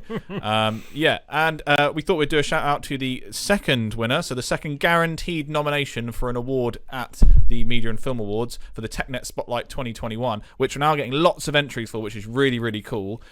We thought we'd do a shout out to the second winner, so the second guaranteed nomination for an award at the Media and Film Awards for the TechNet Spotlight 2021, which we're now getting lots of entries for, which is really, really cool.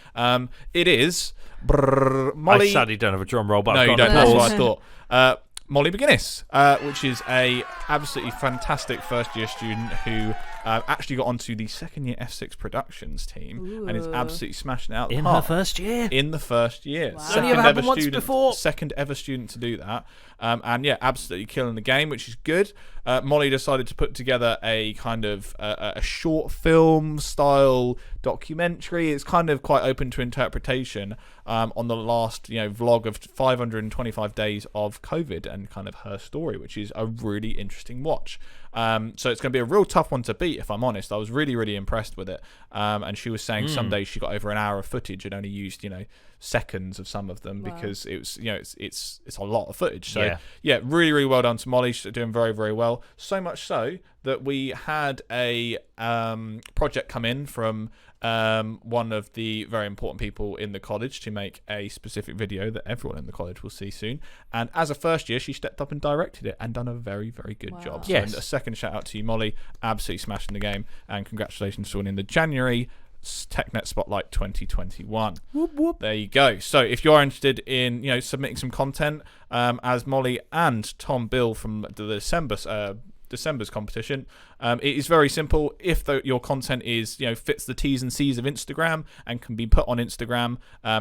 It is Molly. I sadly don't have a drum roll, but No, I've you got don't. an That's applause. what I thought. Molly McGuinness, which is a absolutely fantastic first-year student who actually got onto the second-year F6 Productions team and is Ooh. absolutely smashing it out In the her park. first year. In the first year. Wow. Only ever happened once before. Second ever student to do that. And yeah, absolutely killing the game, which is good. Molly decided to put together a kind of a short film style documentary. It's kind of quite open to interpretation on the last vlog of 525 days of COVID and kind of her story, which is a really interesting watch. So it's going to be a real tough one to beat, if I'm honest. I was really, really impressed with it. And she was saying some days she got over an hour of footage and only used, seconds of some of them. Wow. Because it was, it's a lot of footage. So yeah, really, really well done to Molly. She's doing very, very well. So much so that we had a project come in from one of the very important people in the college to make a specific video that everyone in the college will see soon. And as a first year, she stepped up and directed it and done a very, very good job. So Yes. a second shout out to you, Molly. Absolutely smashing the game, and congratulations for winning the January TechNet Spotlight 2021. Whoop, whoop. There you go. So if you are interested in submitting some content, as Molly and Tom Bill from the December's competition It is very simple. If your content is fits the T's and C's of Instagram and can be put on Instagram,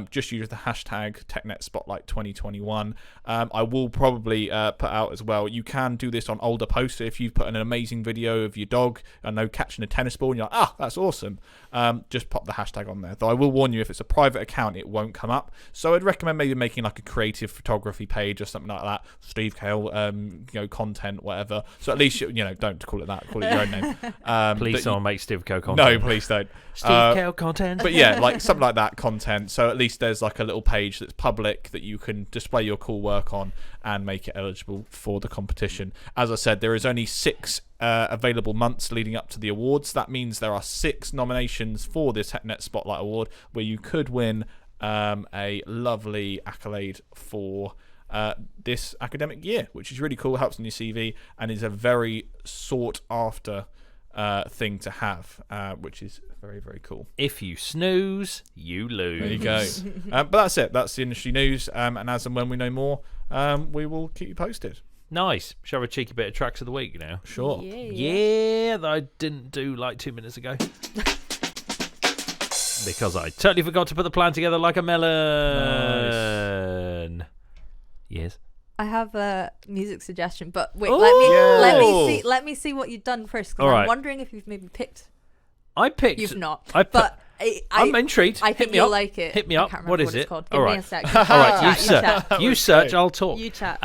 just use the hashtag TechNetSpotlight2021. I will probably put out as well. You can do this on older posts. So if you've put an amazing video of your dog, I know, catching a tennis ball, and you're like, that's awesome, just pop the hashtag on there. Though I will warn you, if it's a private account, it won't come up. So I'd recommend maybe making like a creative photography page or something like that. Steve Cale, content, whatever. So at least don't call it that. Call it your own name. Please don't make Steve Cale content. No, please don't. Steve Cale content. But yeah, like something like that content. So at least there's like a little page that's public that you can display your cool work on and make it eligible for the competition. As I said, there is only 6 available months leading up to the awards. That means there are 6 nominations for this TechNet Spotlight Award, where you could win a lovely accolade for this academic year, which is really cool. It helps in your CV and is a very sought after thing to have, which is very, very cool. If you snooze, you lose. There you go. But that's it. That's the industry news. And as and when we know more, we will keep you posted. Nice. Shall we have a cheeky bit of tracks of the week now? Sure. Yeah, that I didn't do like 2 minutes ago. Because I totally forgot to put the plan together like a melon. Nice. Yes. I have a music suggestion, but wait, Ooh. let me see what you've done first. Because All right. I'm wondering if you've maybe picked. I picked. You've not. But I'm intrigued. I think Hit me you'll up. like it. Hit me I up. can't remember What is what it? it's called. All Give right. me a sec. All right. You chat. You search. I'll talk. You chat.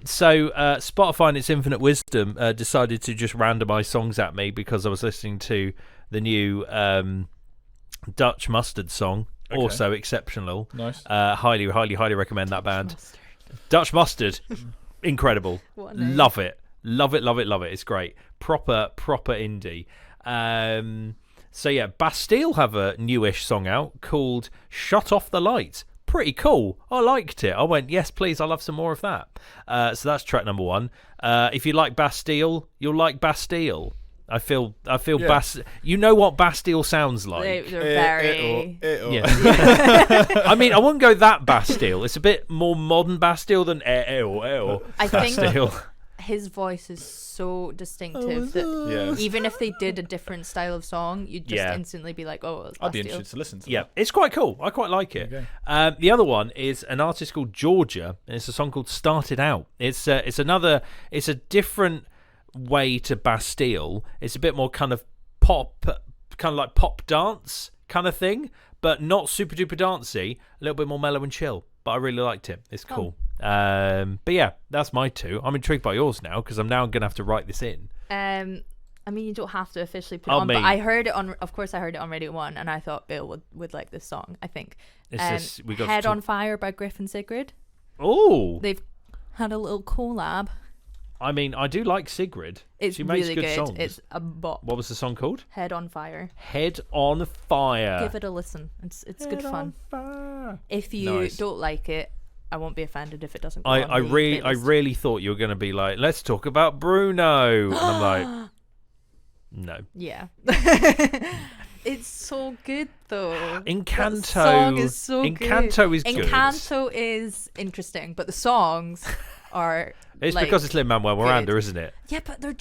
So Spotify in its infinite wisdom decided to just randomize songs at me because I was listening to the new Dutch Mustard song. Okay. Also exceptional. Nice. Highly recommend that band. Dutch Mustard. Incredible. Love it. It's great. Proper indie. So yeah, Bastille have a newish song out called Shut Off the Light. Pretty cool. I liked it. I went, yes, please, I'll have some more of that. So that's track number 1. If you like Bastille, you'll like Bastille. I feel Yeah. You know what Bastille sounds like. They're very. Yeah. I mean, I wouldn't go that Bastille. It's a bit more modern Bastille than I think Bastille. his voice is so distinctive that even if they did a different style of song, you'd just instantly be like, "Oh, it's I'd be Bastille." interested to listen to. Yeah, that. it's quite cool. I quite like it. Okay. The other one is an artist called Georgia, and it's a song called "Started Out." It's a different way to Bastille. It's a bit more kind of pop, kind of like pop dance kind of thing, but not super duper dancey. A little bit more mellow and chill. But I really liked it. It's cool. But yeah, that's my 2. I'm intrigued by yours now because I'm now gonna have to write this in. I mean, you don't have to officially put it on, but I heard it on. Of course, I heard it on Radio 1, and I thought Bill would like this song. I think. We got Head on Fire by Griff and Sigrid. Oh, They've had a little collab. I mean, I do like Sigrid. It's she makes really good songs. It's a bop. What was the song called? Head on Fire. Head on Fire. Give it a listen. It's good fun. Fire. If you don't like it, I won't be offended if it doesn't go on I the really playlist. thought you were going to be like, let's talk about Bruno. And I'm like, no. Yeah. It's so good though. Encanto. That song is so Encanto good. is good. Encanto is interesting, but the songs are. It's like, because it's Lin-Manuel Miranda, good. isn't it? Yeah, but he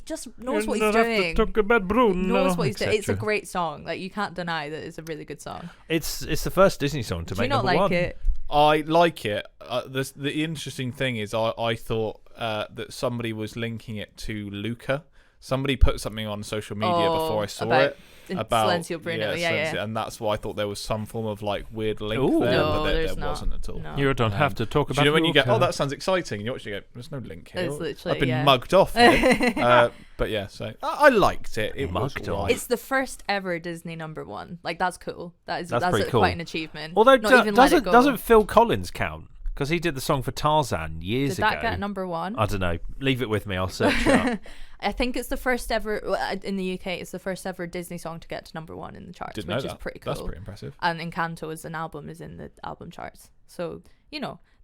just knows what You he's don't have doing. to talk about Bruno, He knows what he's doing. It's a etc. great song. Like you can't deny that it's a really good song. It's the first Disney song to Do make you not number like 1. it? I like it. The interesting thing is, I thought that somebody was linking it to Luca. Somebody put something on social media before I saw it about Silencio Bruno. Yeah. and that's why I thought there was some form of like weird link Ooh. there, No, but there there's not. wasn't at all. No. You don't have to talk Do about you know when you get, Luca. oh, that sounds exciting, and you actually go, there's no link here. It's literally, I've been yeah. mugged off here. But yeah, so I liked it. It was Mugged off. alright. It's the first ever Disney number 1. Like that's cool. That's pretty cool. quite an achievement. Although Not even Let It Go. doesn't Phil Collins count? Because he did the song for Tarzan years Did ago. that get number 1? I don't know. Leave it with me. I'll search it up. I think it's the first ever in the UK. It's the first ever Disney song to get to number 1 in the charts, Didn't know which is that. pretty cool. That's pretty impressive. And Encanto as an album is in the album charts. So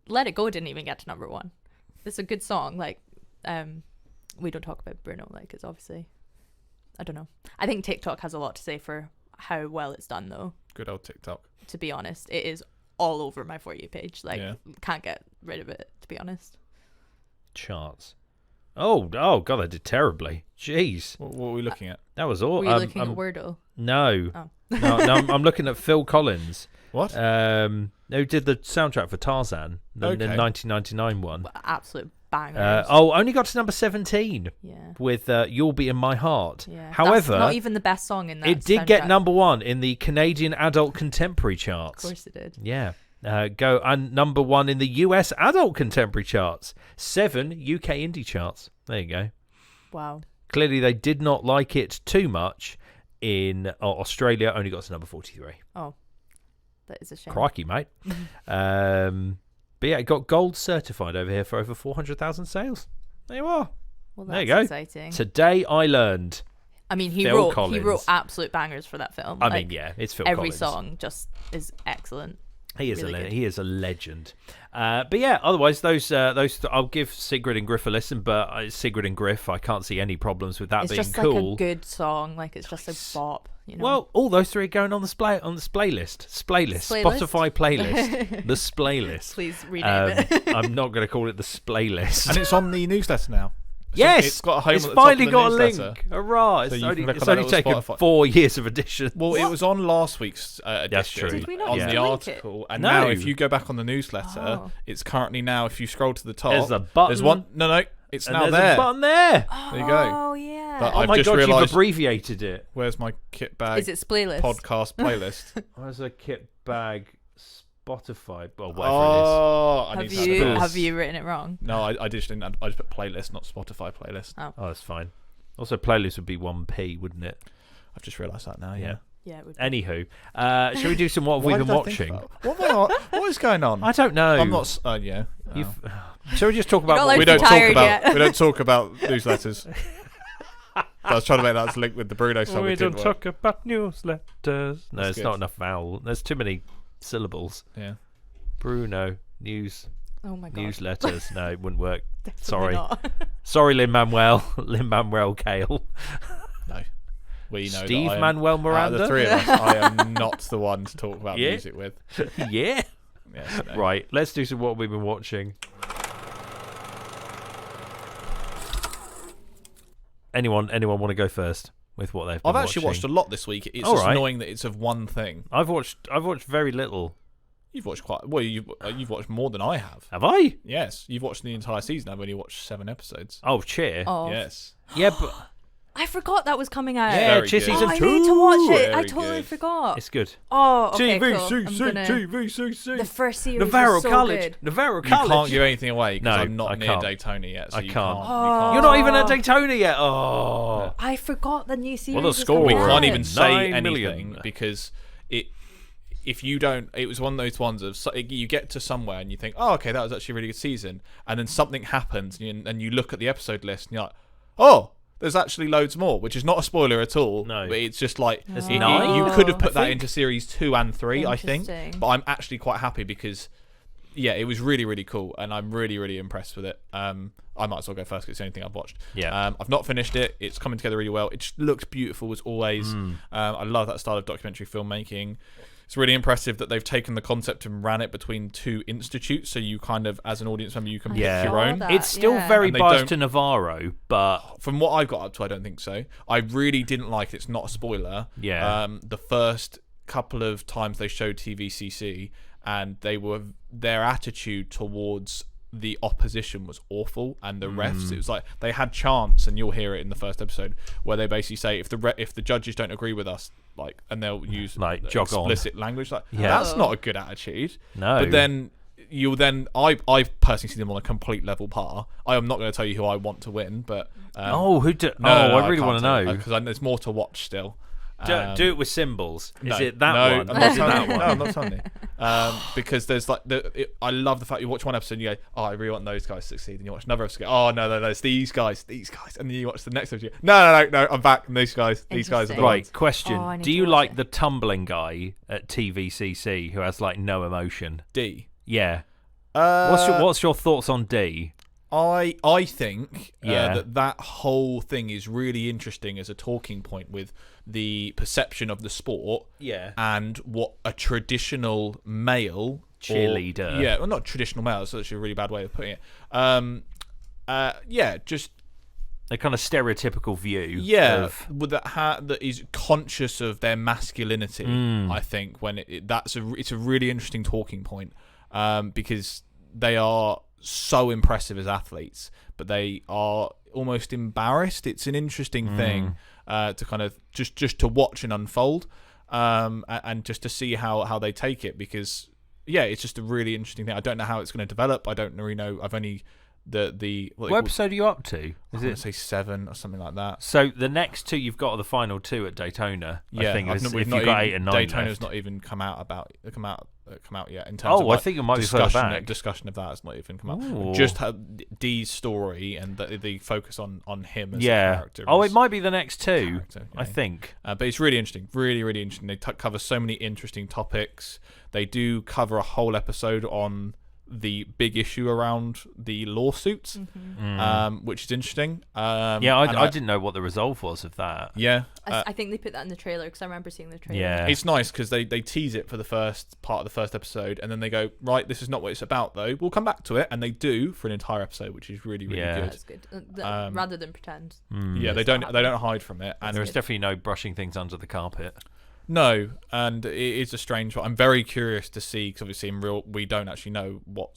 Let It Go didn't even get to number 1. It's a good song. Like, we don't talk about Bruno. Like, it's obviously, I don't know. I think TikTok has a lot to say for how well it's done, though. Good old TikTok. To be honest, it is all over my For You page. Like, Yeah. can't get rid of it. To be honest. Charts. Oh God, they did terribly. Jeez, What were we looking at? that was all. Were you looking at Wordle? No. Oh. No, I'm looking at Phil Collins. What? Who did the soundtrack for Tarzan, the Okay. 1999 one. Absolute bangers. Only got to number 17 yeah. with "You'll Be in My Heart." Yeah. However, That's not even the best song in that. it did get soundtrack. number 1 in the Canadian Adult Contemporary Of charts. course it did. Yeah. And number 1 in the US Adult Contemporary charts. 7 UK Indie charts. There you go. Wow. Clearly, they did not like it too much in Australia. Only got to number 43. Oh, that is a shame. Crikey, mate. But yeah, it got gold certified over here for over 400,000 sales. There you are. Well, There you that's go. exciting. Today I learned. I mean, he Phil wrote Collins. absolute bangers for that film. I Like, mean, yeah, it's Phil every Collins. song just is excellent. He is really good. he is a legend. But yeah, otherwise those I'll give Sigrid and Griff a listen. But Sigrid and Griff, I can't see any problems with that It's being just cool. like a good song. Like it's just a bop. You know. Well, all those three are going on the splay list, Spotify playlist, the splay list. Please rename it. I'm not going to call it the splay list. And it's on the newsletter now. So Yes, it's got a home it's at the top finally of the got a newsletter. link. Hurrah! So It's you only, can look it's on that only little taken Spotify. 4 years of edition. Well, it was on last week's That's edition. true. Did we not on used the to link it? article, and No. now if you go back on the newsletter, Oh. it's currently now. If you scroll to the top, There's a button. There's one. No, it's and now there's there. a button there. There you go. Oh yeah. But Oh I've my just god, you've realised- abbreviated it. Where's my KitBag Is it playlist? podcast playlist? Where's a KitBag Spotify? Or whatever Oh, I need Have to add you this. have you written it wrong? No, I just didn't. I just put playlist, not Spotify playlist. Oh. it is. Oh, that's fine. Also, playlist would be 1p, wouldn't it? I've just realised that now. Yeah. Yeah, it would. Anywho, shall we do some what have we Why been did I think watching? about- What is going on? I don't know. I'm not. Yeah. Oh. You've- Shall we just talk You're about not what allowed We to don't be talk tired about. yet. We don't talk about newsletters. I was trying to make that link with the Bruno song. we it didn't don't work. talk about newsletters. No, That's it's good. not enough vowel. There's too many syllables. Yeah. Bruno Oh my god. newsletters. No, it wouldn't work. Definitely Sorry. not. Sorry, Lin-Manuel. Lin-Manuel Kale. No. We know Steve that Manuel out of Miranda. the three of us, I am not the one to talk about Yeah. music with. Yeah. Yes, no. Right. Let's do some what we've been watching. Anyone want to go first with what they've been I've actually watched watching? a lot this week. It's All just right. annoying that it's of one thing. I've watched very little. You've watched quite well. You've watched more than I have. Have I? Yes, you've watched the entire season. I've only watched 7 episodes. Oh, cheer. Oh. Yes. Yeah, but I forgot that was coming out. yeah, Very cheer good. season Oh, I 2. need to watch it. I Very totally good. forgot. It's good. Oh, okay, cool. I'm TVCC, gonna... TVCC. The first series Navarro was so College. good. Navarro You College. can't give anything away because No, I'm not I near can't. Daytona yet. So I you can't. can't. You're not even Oh. at Daytona yet. Oh. I forgot the new series. Well, the was score coming We Alright. can't out. even say 9 anything million. because if you don't, it was one of those ones of you get to somewhere and you think, oh, okay, that was actually a really good season, and then something happens and you look at the episode list and you're like, oh, there's actually loads more, which is not a spoiler at all. No. But it's just like There's you 9? could have put I that think. into series 2 and 3, I think. Interesting. But I'm actually quite happy because yeah, it was really, really cool, and I'm really, really impressed with it. I might as well go first because it's the only thing I've watched. Yeah. I've not finished it. It's coming together really well. It just looks beautiful as always. I love that style of documentary filmmaking. It's really impressive that they've taken the concept and ran it between 2 institutes, so you kind of, as an audience member, you can pick Yeah. your own. That, It's still yeah. very And they biased don't- to Navarro, but From what I've got up to, I don't think so. I really didn't like it. It's not a spoiler. Yeah. The first couple of times they showed TVCC, and their attitude towards the opposition was awful, and the refs, it was like they had chants, and you'll hear it in the first episode where they basically say if the judges don't agree with us, like, and they'll use Like, jog on. explicit language, like Yeah. that's not a good attitude. No. But then I personally see them on a complete level par. I am not going to tell you who I want to win, but who do? no, I really want to know. because there's more to watch still. Do it with symbols. Is No, it that no, one? I'm Is not it telling that you. one? No, I'm not telling you. Because there's like I love the fact you watch one episode and you go, oh, I really want those guys to succeed, and you watch another episode, and go, oh no, it's these guys, and then you watch the next episode, no, I'm back, and these guys are the Interesting. Right, ones. question. Oh, I need Do to you watch like it. the tumbling guy at TVCC who has like no emotion? D. Yeah. Uh, What's your thoughts on D? I think Yeah. that whole thing is really interesting as a talking point with the perception of the sport Yeah. and what a traditional male Cheerleader. well, not traditional male, that's actually a really bad way of putting it. Just a kind of stereotypical view. Yeah, with that is conscious of their masculinity. I think when it's a really interesting talking point, because they are so impressive as athletes, but they are almost embarrassed. It's an interesting thing to kind of just to watch and unfold, and just to see how they take it, because it's just a really interesting thing. I don't know how it's going to develop. I don't really know. I've only what episode are you up to? I want to say 7 or something like that. So the next 2 you've got are the final 2 at Daytona. Yeah, I think if you've got 8 and 9 Daytona's left. not even come out yet in terms of I think it might be further back. Discussion of that has not even come out. Ooh. Just Dee's story and the focus on him as a character. It might be the next 2. I think. But it's really interesting. Really, really interesting. They cover so many interesting topics. They do cover a whole episode on the big issue around the lawsuits, which is interesting. I didn't know what the resolve was of that. Yeah. I think they put that in the trailer, because I remember seeing the trailer. Yeah. It's nice because they tease it for the first part of the first episode, and then they go, right, this is not what it's about, though. We'll come back to it, and they do for an entire episode, which is really, really good. That's good. Rather than pretend. They don't hide from it, and there's definitely no brushing things under the carpet. No, and it is a strange one. I'm very curious to see, because obviously we don't actually know what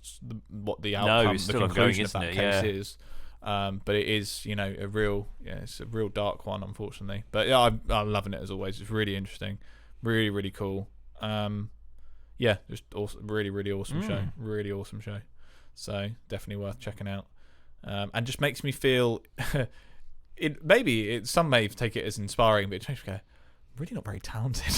the outcome, the conclusion of that case is. But it is, it's a real dark one, unfortunately. But yeah, I'm loving it as always. It's really interesting, really, really cool. Just awesome, really, really awesome show, really awesome show. So definitely worth checking out. And just makes me feel, some may take it as inspiring, but it makes me go, really not very talented.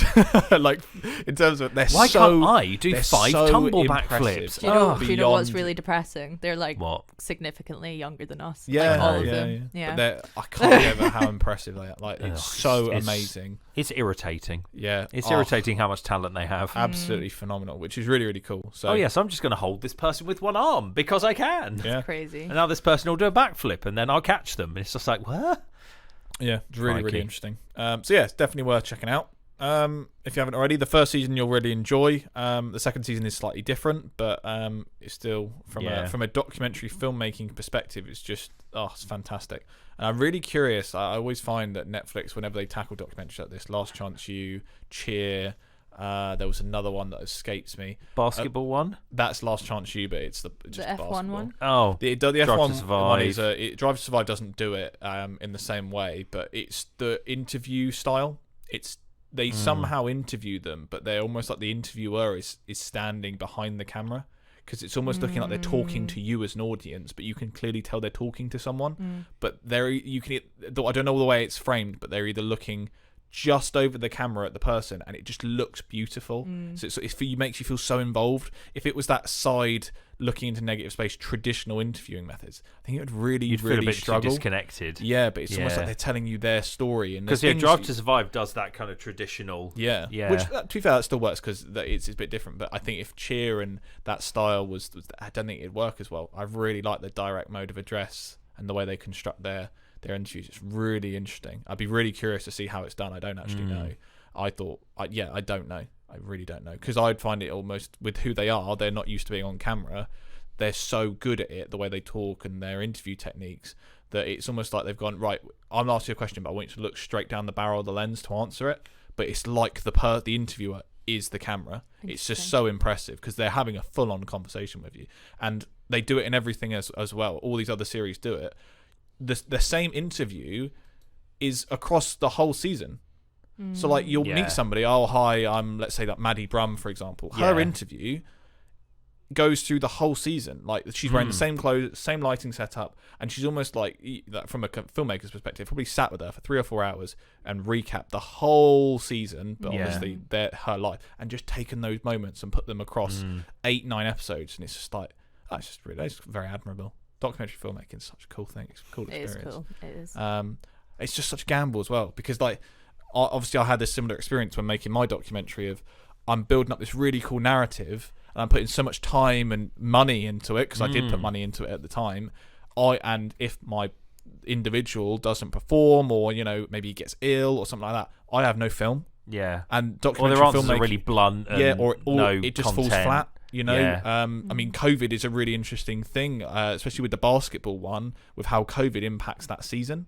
Like, in terms of why can't I do 5 tumble backflips? Do you know what's really depressing? They're like significantly younger than us. Yeah, like, all of them. Yeah. But I can't remember how impressive they are. Like, it's so amazing. It's irritating. Yeah, it's irritating how much talent they have. Absolutely phenomenal, which is really, really cool. So, I'm just going to hold this person with one arm because I can. That's crazy. And now this person will do a backflip, and then I'll catch them. And it's just like, what? Yeah, it's really, really interesting. It's definitely worth checking out. If you haven't already, the first season you'll really enjoy. The second season is slightly different, but it's still from a documentary filmmaking perspective, it's just it's fantastic. And I'm really curious. I always find that Netflix, whenever they tackle documentaries like this, Last Chance U, Cheer. There was another one that escapes me. Basketball one? That's Last Chance U, but it's just the F1 basketball. one. Oh, the Drive F1 to Survive. one is Drive to Survive doesn't do it in the same way, but it's the interview style. They somehow interview them, but they're almost like the interviewer is standing behind the camera, because it's almost looking like they're talking to you as an audience, but you can clearly tell they're talking to someone. But I don't know the way it's framed, but they're either looking just over the camera at the person, and it just looks beautiful. So it makes you feel so involved. If it was that side looking into negative space traditional interviewing methods, I think it would really feel a bit struggle. Disconnected. Yeah, but it's almost like they're telling you their story, and because Drive to Survive does that kind of traditional. Yeah. Which, to be fair, that still works because it's a bit different. But I think if Cheer and that style was, I don't think it'd work as well. I really like the direct mode of address and the way they construct their interviews. It's really interesting. I'd be really curious to see how it's done. I don't actually know. I don't know. I really don't know, because I'd find it almost, with who they are, they're not used to being on camera. They're so good at it, the way they talk and their interview techniques, that it's almost like they've gone, right, I'm asking you a question, but I want you to look straight down the barrel of the lens to answer it. But it's like the interviewer is the camera. It's just so impressive, because they're having a full-on conversation with you. And they do it in everything as well. All these other series do it. The same interview is across the whole season. So like you'll meet somebody, hi, I'm, let's say, like Maddie Brum, for example. Her interview goes through the whole season. Like, she's wearing the same clothes, same lighting setup, and she's almost like, from a filmmaker's perspective, probably sat with her for 3 or 4 hours and recapped the whole season, but obviously her life, and just taken those moments and put them across 8-9 episodes. And it's just like, it's very admirable. Documentary filmmaking is such a cool thing. It's a cool experience. It is cool. It is. It's just such a gamble as well, because like, obviously I had this similar experience when making my documentary of, I'm building up this really cool narrative and I'm putting so much time and money into it, because I did put money into it at the time. And if my individual doesn't perform, or maybe he gets ill or something like that, I have no film. Yeah. And documentary their answers filmmaking are really blunt. And or no it just content. falls flat. You know, Yeah. I mean, COVID is a really interesting thing, especially with the basketball one, with how COVID impacts that season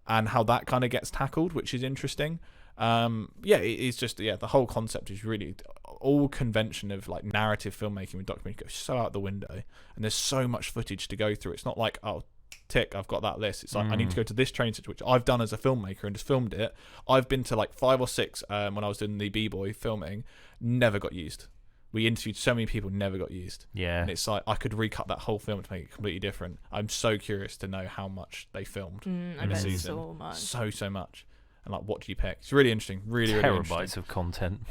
and how that kind of gets tackled, which is interesting. It's just the whole concept is really all convention of like narrative filmmaking with documentary goes so out the window, and there's so much footage to go through. It's not like, oh, tick, I've got that list. It's like I need to go to this training center, which I've done as a filmmaker and just filmed it. I've been to like 5 or 6 when I was doing the B-Boy filming, never got used. We interviewed so many people, never got used. Yeah. And it's like I could recut that whole film to make it completely different. I'm so curious to know how much they filmed in I a bet season. so much. So much. And like, what do you pick? It's really interesting. Really interesting. Terabytes of content.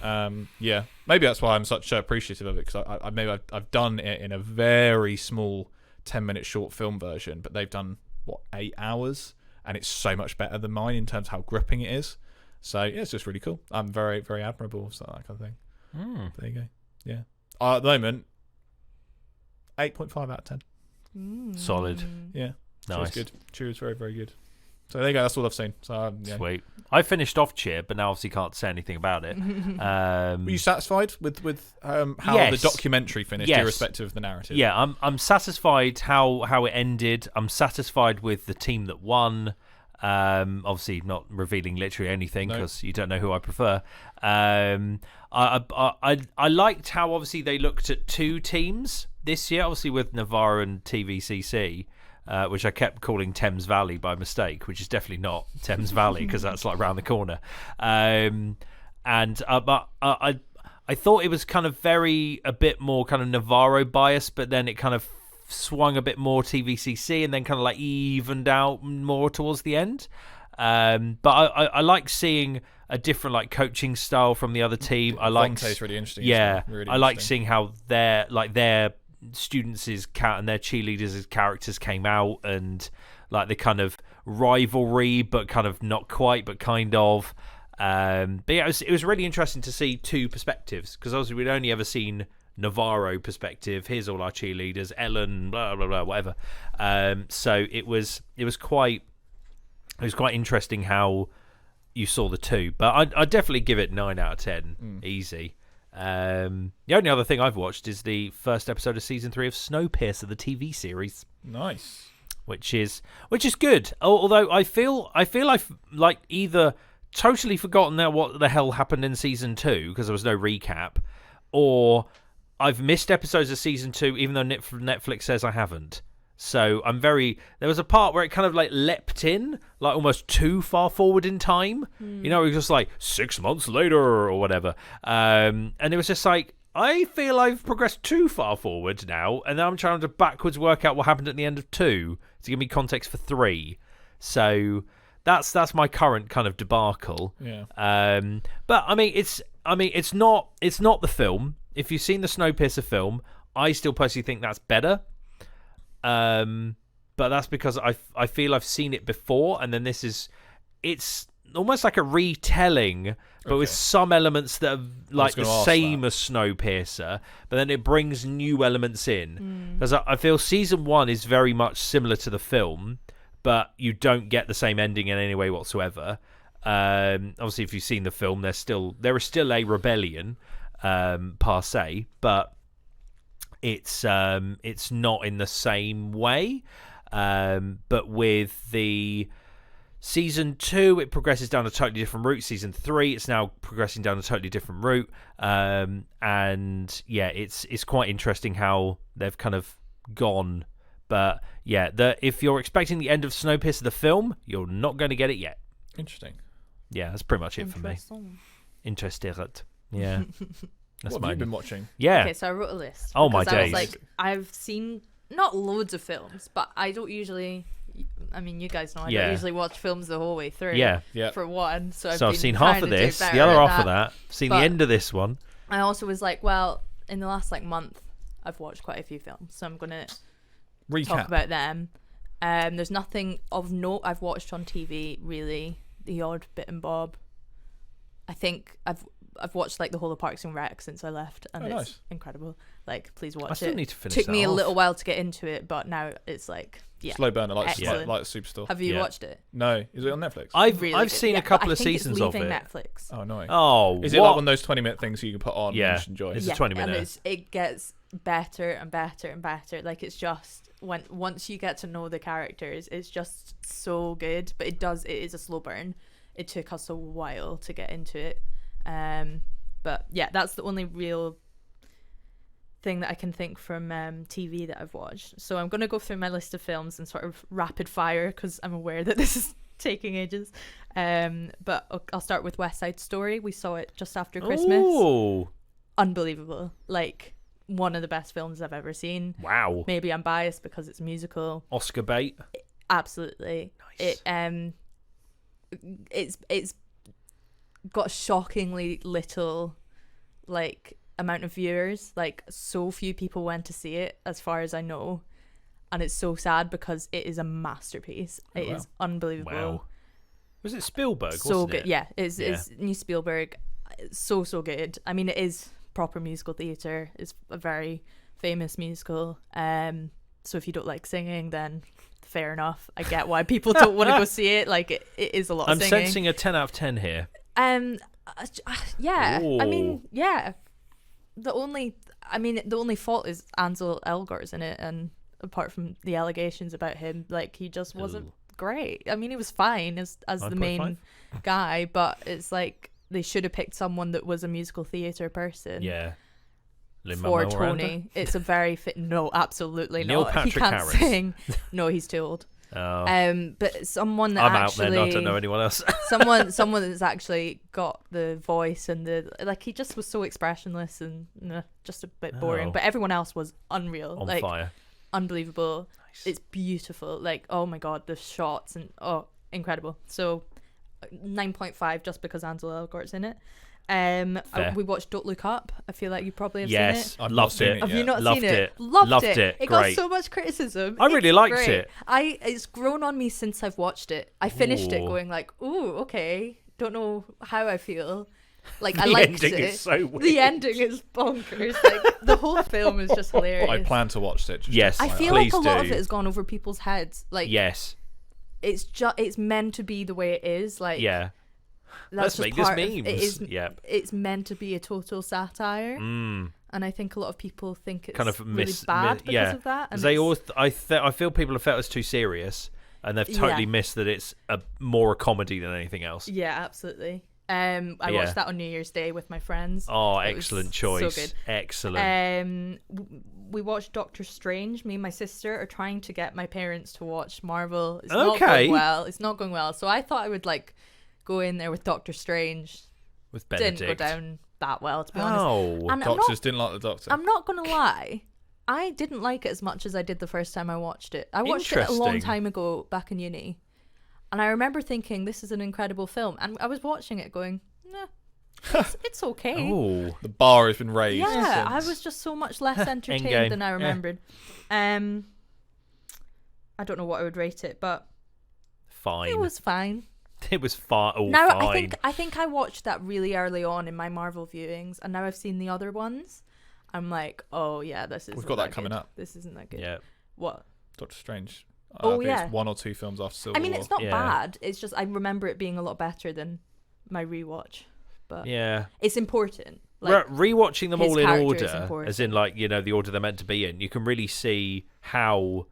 Yeah, maybe that's why I'm such appreciative of it, because I've done it in a very small 10-minute short film version, but they've done 8 hours, and it's so much better than mine in terms of how gripping it is. So yeah, it's just really cool. I'm very, very admirable of that kind of thing. There you go. Yeah. At the moment, 8.5 out of 10. Solid. Yeah. Nice. Cheers, good. Cheers, very, very good. So there you go. That's all I've seen. So yeah. Sweet. I finished off Cheer, but now obviously can't say anything about it. Were you satisfied with how Yes. the documentary finished, Yes. irrespective of the narrative? Yeah, I'm satisfied how it ended. I'm satisfied with the team that won. Obviously not revealing literally anything because you don't know who I prefer. I liked how obviously they looked at 2 teams this year, obviously with Navarre and TVCC. Which I kept calling Thames Valley by mistake, which is definitely not Thames Valley because that's like round the corner. But I thought it was kind of a bit more kind of Navarro biased, but then it kind of swung a bit more TVCC and then kind of like evened out more towards the end. But I like seeing a different like coaching style from the other team. I like Vontae's really interesting. Yeah, really I like interesting. seeing how their students' and their cheerleaders as characters came out, and like the kind of rivalry, but kind of not quite, but kind of. But yeah, it was really interesting to see 2 perspectives, because obviously we'd only ever seen Navarro perspective. Here's all our cheerleaders, Ellen, blah blah blah, whatever. So it was quite interesting how you saw the 2. But I'd definitely give it 9 out of 10, easy. The only other thing I've watched is the first episode of season 3 of Snowpiercer, the TV series. Nice. Which is good. Although I feel I've like either totally forgotten now what the hell happened in season 2 because there was no recap, or I've missed episodes of season 2 even though Netflix says I haven't. So there was a part where it kind of like leapt in, like almost too far forward in time. You know, it was just like 6 months later or whatever. And it was just like, I feel I've progressed too far forward now, and then I'm trying to backwards work out what happened at the end of 2 to give me context for 3. So that's my current kind of debacle. Yeah. But I mean, it's not the film. If you've seen the Snowpiercer film, I still personally think that's better. But that's because I feel I've seen it before, and then it's almost like a retelling, but with some elements that are like the same as Snowpiercer, but then it brings new elements in. Because I feel season 1 is very much similar to the film, but you don't get the same ending in any way whatsoever. Obviously, if you've seen the film, there is still a rebellion, per se, but it's not in the same way. But with the season 2, it progresses down a totally different route. Season 3, it's now progressing down a totally different route. And yeah, it's quite interesting how they've kind of gone. But yeah, if you're expecting the end of Snowpiercer the film, you're not going to get it yet. Interesting. Yeah, that's pretty much it for me. Interesting. Yeah. What have you been watching? Yeah. Okay, so I wrote a list. Oh my because I was days. like, I've seen not loads of films, but I don't usually. I mean, you guys know I don't usually watch films the whole way through. Yeah. For one, so I've seen half of this, the other half of that. Seen the end of this one. I also was like, well, in the last month, I've watched quite a few films, so I'm gonna talk about them. There's nothing of note I've watched on TV really. The odd bit and bob. I think I've watched the whole of Parks and Rec since I left, and it's incredible. Please watch it. I still need to finish. Took me a little while to get into it, but now it's slow burner, like Superstore. Have you watched it? No, is it on Netflix? I've seen a couple of seasons of it. Netflix. Oh no. Oh, is it like one of those 20-minute things you can put on and just enjoy? It's a 20-minute. And it gets better and better and better. Like, it's just once you get to know the characters, it's just so good. But it is a slow burn. It took us a while to get into it. But yeah, that's the only real thing that I can think from TV that I've watched. So I'm going to go through my list of films and sort of rapid fire, because I'm aware that this is taking ages. But I'll start with West Side Story. We saw it just after Christmas. Ooh. Unbelievable. Like, one of the best films I've ever seen. Wow. Maybe I'm biased because it's musical. Oscar bait. Absolutely. Nice. It's got shockingly little, like, amount of viewers. Like, so few people went to see it, as far as I know, and it's so sad because it is a masterpiece. It is unbelievable. Wow. Was it Spielberg? So wasn't good. it? Yeah, it's new Spielberg. It's so good. I mean, it is proper musical theatre. It's a very famous musical. So if you don't like singing, then fair enough. I get why people don't want to go see it. Like, it is a lot of singing. I'm sensing a 10 out of 10 here. Yeah. Ooh. I mean, yeah. The only fault is Ansel Elgort's in it, and apart from the allegations about him, like, he just wasn't great. I mean, he was fine as the main guy, but it's like they should have picked someone that was a musical theatre person. Yeah. For Tony. It's a very fit. No, absolutely Neil not. Patrick He can't Harris. sing. No, he's too old. Oh. But someone that I'm actually, out then. I don't know anyone else. someone that's actually got the voice and he just was so expressionless and just a bit boring. Oh. But everyone else was unreal. On fire. Unbelievable. Nice. It's beautiful. Like, oh my god, the shots and incredible. So 9.5 just because Ansel Elgort's in it. We watched Don't Look Up. I feel like you probably have seen it. Yes, I loved it. Have you not Loved seen it? it. Loved it. It got Great. so much criticism. I really It's liked great. it. It's grown on me since I've watched it. I finished it Ooh. going like, ooh, okay. Don't know how I feel. Like, The I liked ending it. is so weird. The ending is bonkers. Like, the whole film is just hilarious. I plan to watch it. Yes, I feel please like a lot of do. it has gone over people's heads. Like, Yes. it's meant to be the way it is. Like, Yeah. that's Let's just make this part of- memes. It is. Yep. It's meant to be a total satire, and I think a lot of people think it's Kind of really bad because of that. And They it's- always, I feel people have felt it's too serious, and they've totally Yeah. missed that it's more a comedy than anything else. Yeah, absolutely. I watched that on New Year's Day with my friends. Oh, It was excellent choice. So good. Excellent. We watched Doctor Strange. Me and my sister are trying to get my parents to watch Marvel. It's not Okay. going well. It's not going well. So I thought I would go in there with Doctor Strange. With Benedict. Didn't go down that well, to be honest. Oh. And Doctors didn't like the Doctor. I'm not gonna lie. I didn't like it as much as I did the first time I watched it. I watched it a long Interesting. time ago back in uni. And I remember thinking, this is an incredible film. And I was watching it going, nah, it's okay. Oh. The bar has been raised. Yeah, I since. was just so much less entertained Endgame. than I Yeah. remembered. I don't know what I would rate it, but Fine. it was fine. It was fine. Oh, Now fine. I think I watched that really early on in my Marvel viewings, and now I've seen the other ones. I'm like, oh yeah, this is. We've got that coming good. up. This isn't that good. Yeah. What? Doctor Strange. Oh, I think yeah. It's 1 or 2 films after Civil I mean, War. it's not Yeah. bad. It's just I remember it being a lot better than my rewatch. But Yeah. it's important. Like, Rewatching them his all in character is order, important. as in the order they're meant to be in, you can really see how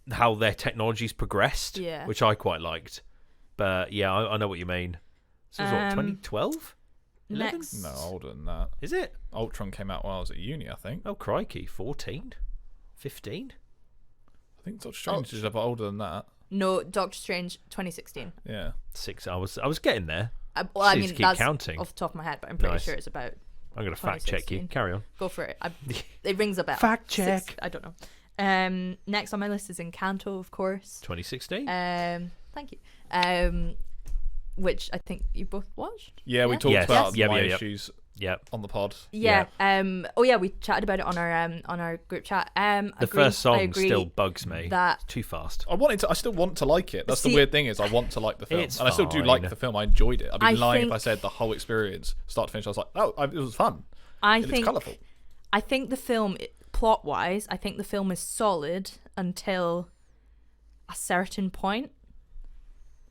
their technology's progressed, Yeah. which I quite liked. But yeah, I know what you mean. So it was what, 2012? 11? next. No, older than that. Is it? Ultron came out while I was at uni, I think. Oh crikey, 14? 15? I think Doctor Strange is a bit older than that. No, Doctor Strange, 2016. Yeah. 6. I was getting there. Well, I Just mean, keep that's counting. off the top of my head, but I'm pretty Nice. sure it's about. I'm going to fact check you. 2016. Carry on. Go for it. It rings a bell. Fact check. I don't know. Next on my list is Encanto, of course. 2016? Thank you. Which I think you both watched. Yeah, we Yeah? talked Yes. about Yes. my Yeah, yeah, yeah. issues Yep. on the pod. Yeah. Oh yeah, we chatted about it on our group chat. The first song still bugs me. that It's too fast. I still want to like it. That's the See- weird thing is I want to like the film. It's And I still do fine. like the film. I enjoyed it. I'd be I lying if I think- said the whole experience, start to finish, I was like, oh, it was fun. I It was think colourful. I think the film, plot wise, I think the film is solid until a certain point.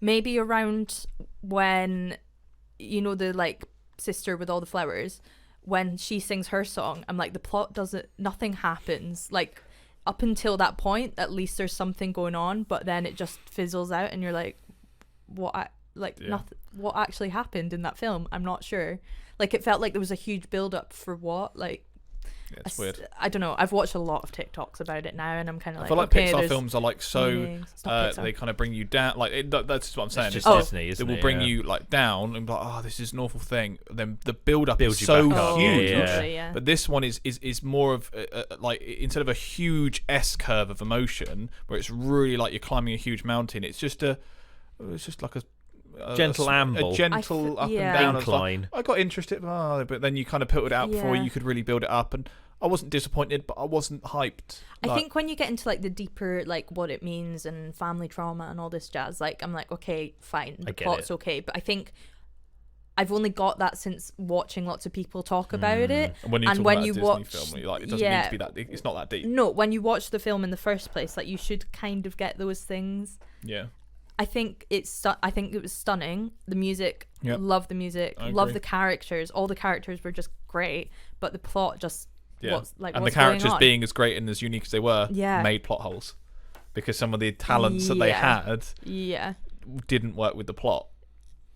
Maybe around when, the sister with all the flowers, when she sings her song, I'm like, the plot doesn't, nothing happens. Like, up until that point, at least there's something going on, but then it just fizzles out, and you're like, nothing. What actually happened in that film? I'm not sure. Like, it felt like there was a huge build up for what. Like, yeah, it's weird. I don't know. I've watched a lot of TikToks about it now, and I'm kind of like, I feel like okay, Pixar films are like so meanings. they kind of bring you down. Like that's what I'm saying. It's just Disney, isn't it? Will it? bring Yeah. you like down and be like, oh, this is an awful thing. Then the build up Builds is you so back up. huge. Yeah. But this one is more of like, instead of a huge S curve of emotion where it's really like you're climbing a huge mountain, it's just like a gentle amble, a gentle up and down. Incline. I got interested, but then you kind of put it out before you could really build it up, and I wasn't disappointed, but I wasn't hyped. I think when you get into like the deeper, like what it means and family trauma and all this jazz, like I'm like, okay, fine, the plot's okay, but I think I've only got that since watching lots of people talk about it. And when you talk about a Disney film, like, it doesn't need to be that deep. It's not that deep. No, when you watch the film in the first place, like you should kind of get those things. Yeah. I think it was stunning. The music, love the music, I love agree. the characters. All the characters were just great, but the plot just Yeah. what's and what's the characters going on? being as great and as unique as they were made plot holes, because some of the talents that they had didn't work with the plot.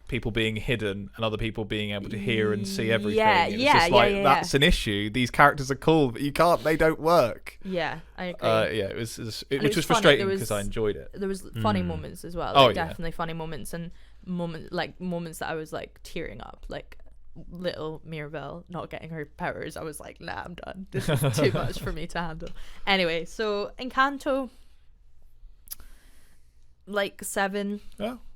People being hidden and other people being able to hear and see everything. That's an issue. These characters are cool, but they don't work. Yeah, I agree. Which was frustrating because I enjoyed it. There was funny moments as well. Definitely funny moments, and moments that I was like tearing up, like little Mirabelle not getting her powers. I was like, nah, I'm done. This is too much for me to handle. Anyway, so Encanto, like 7.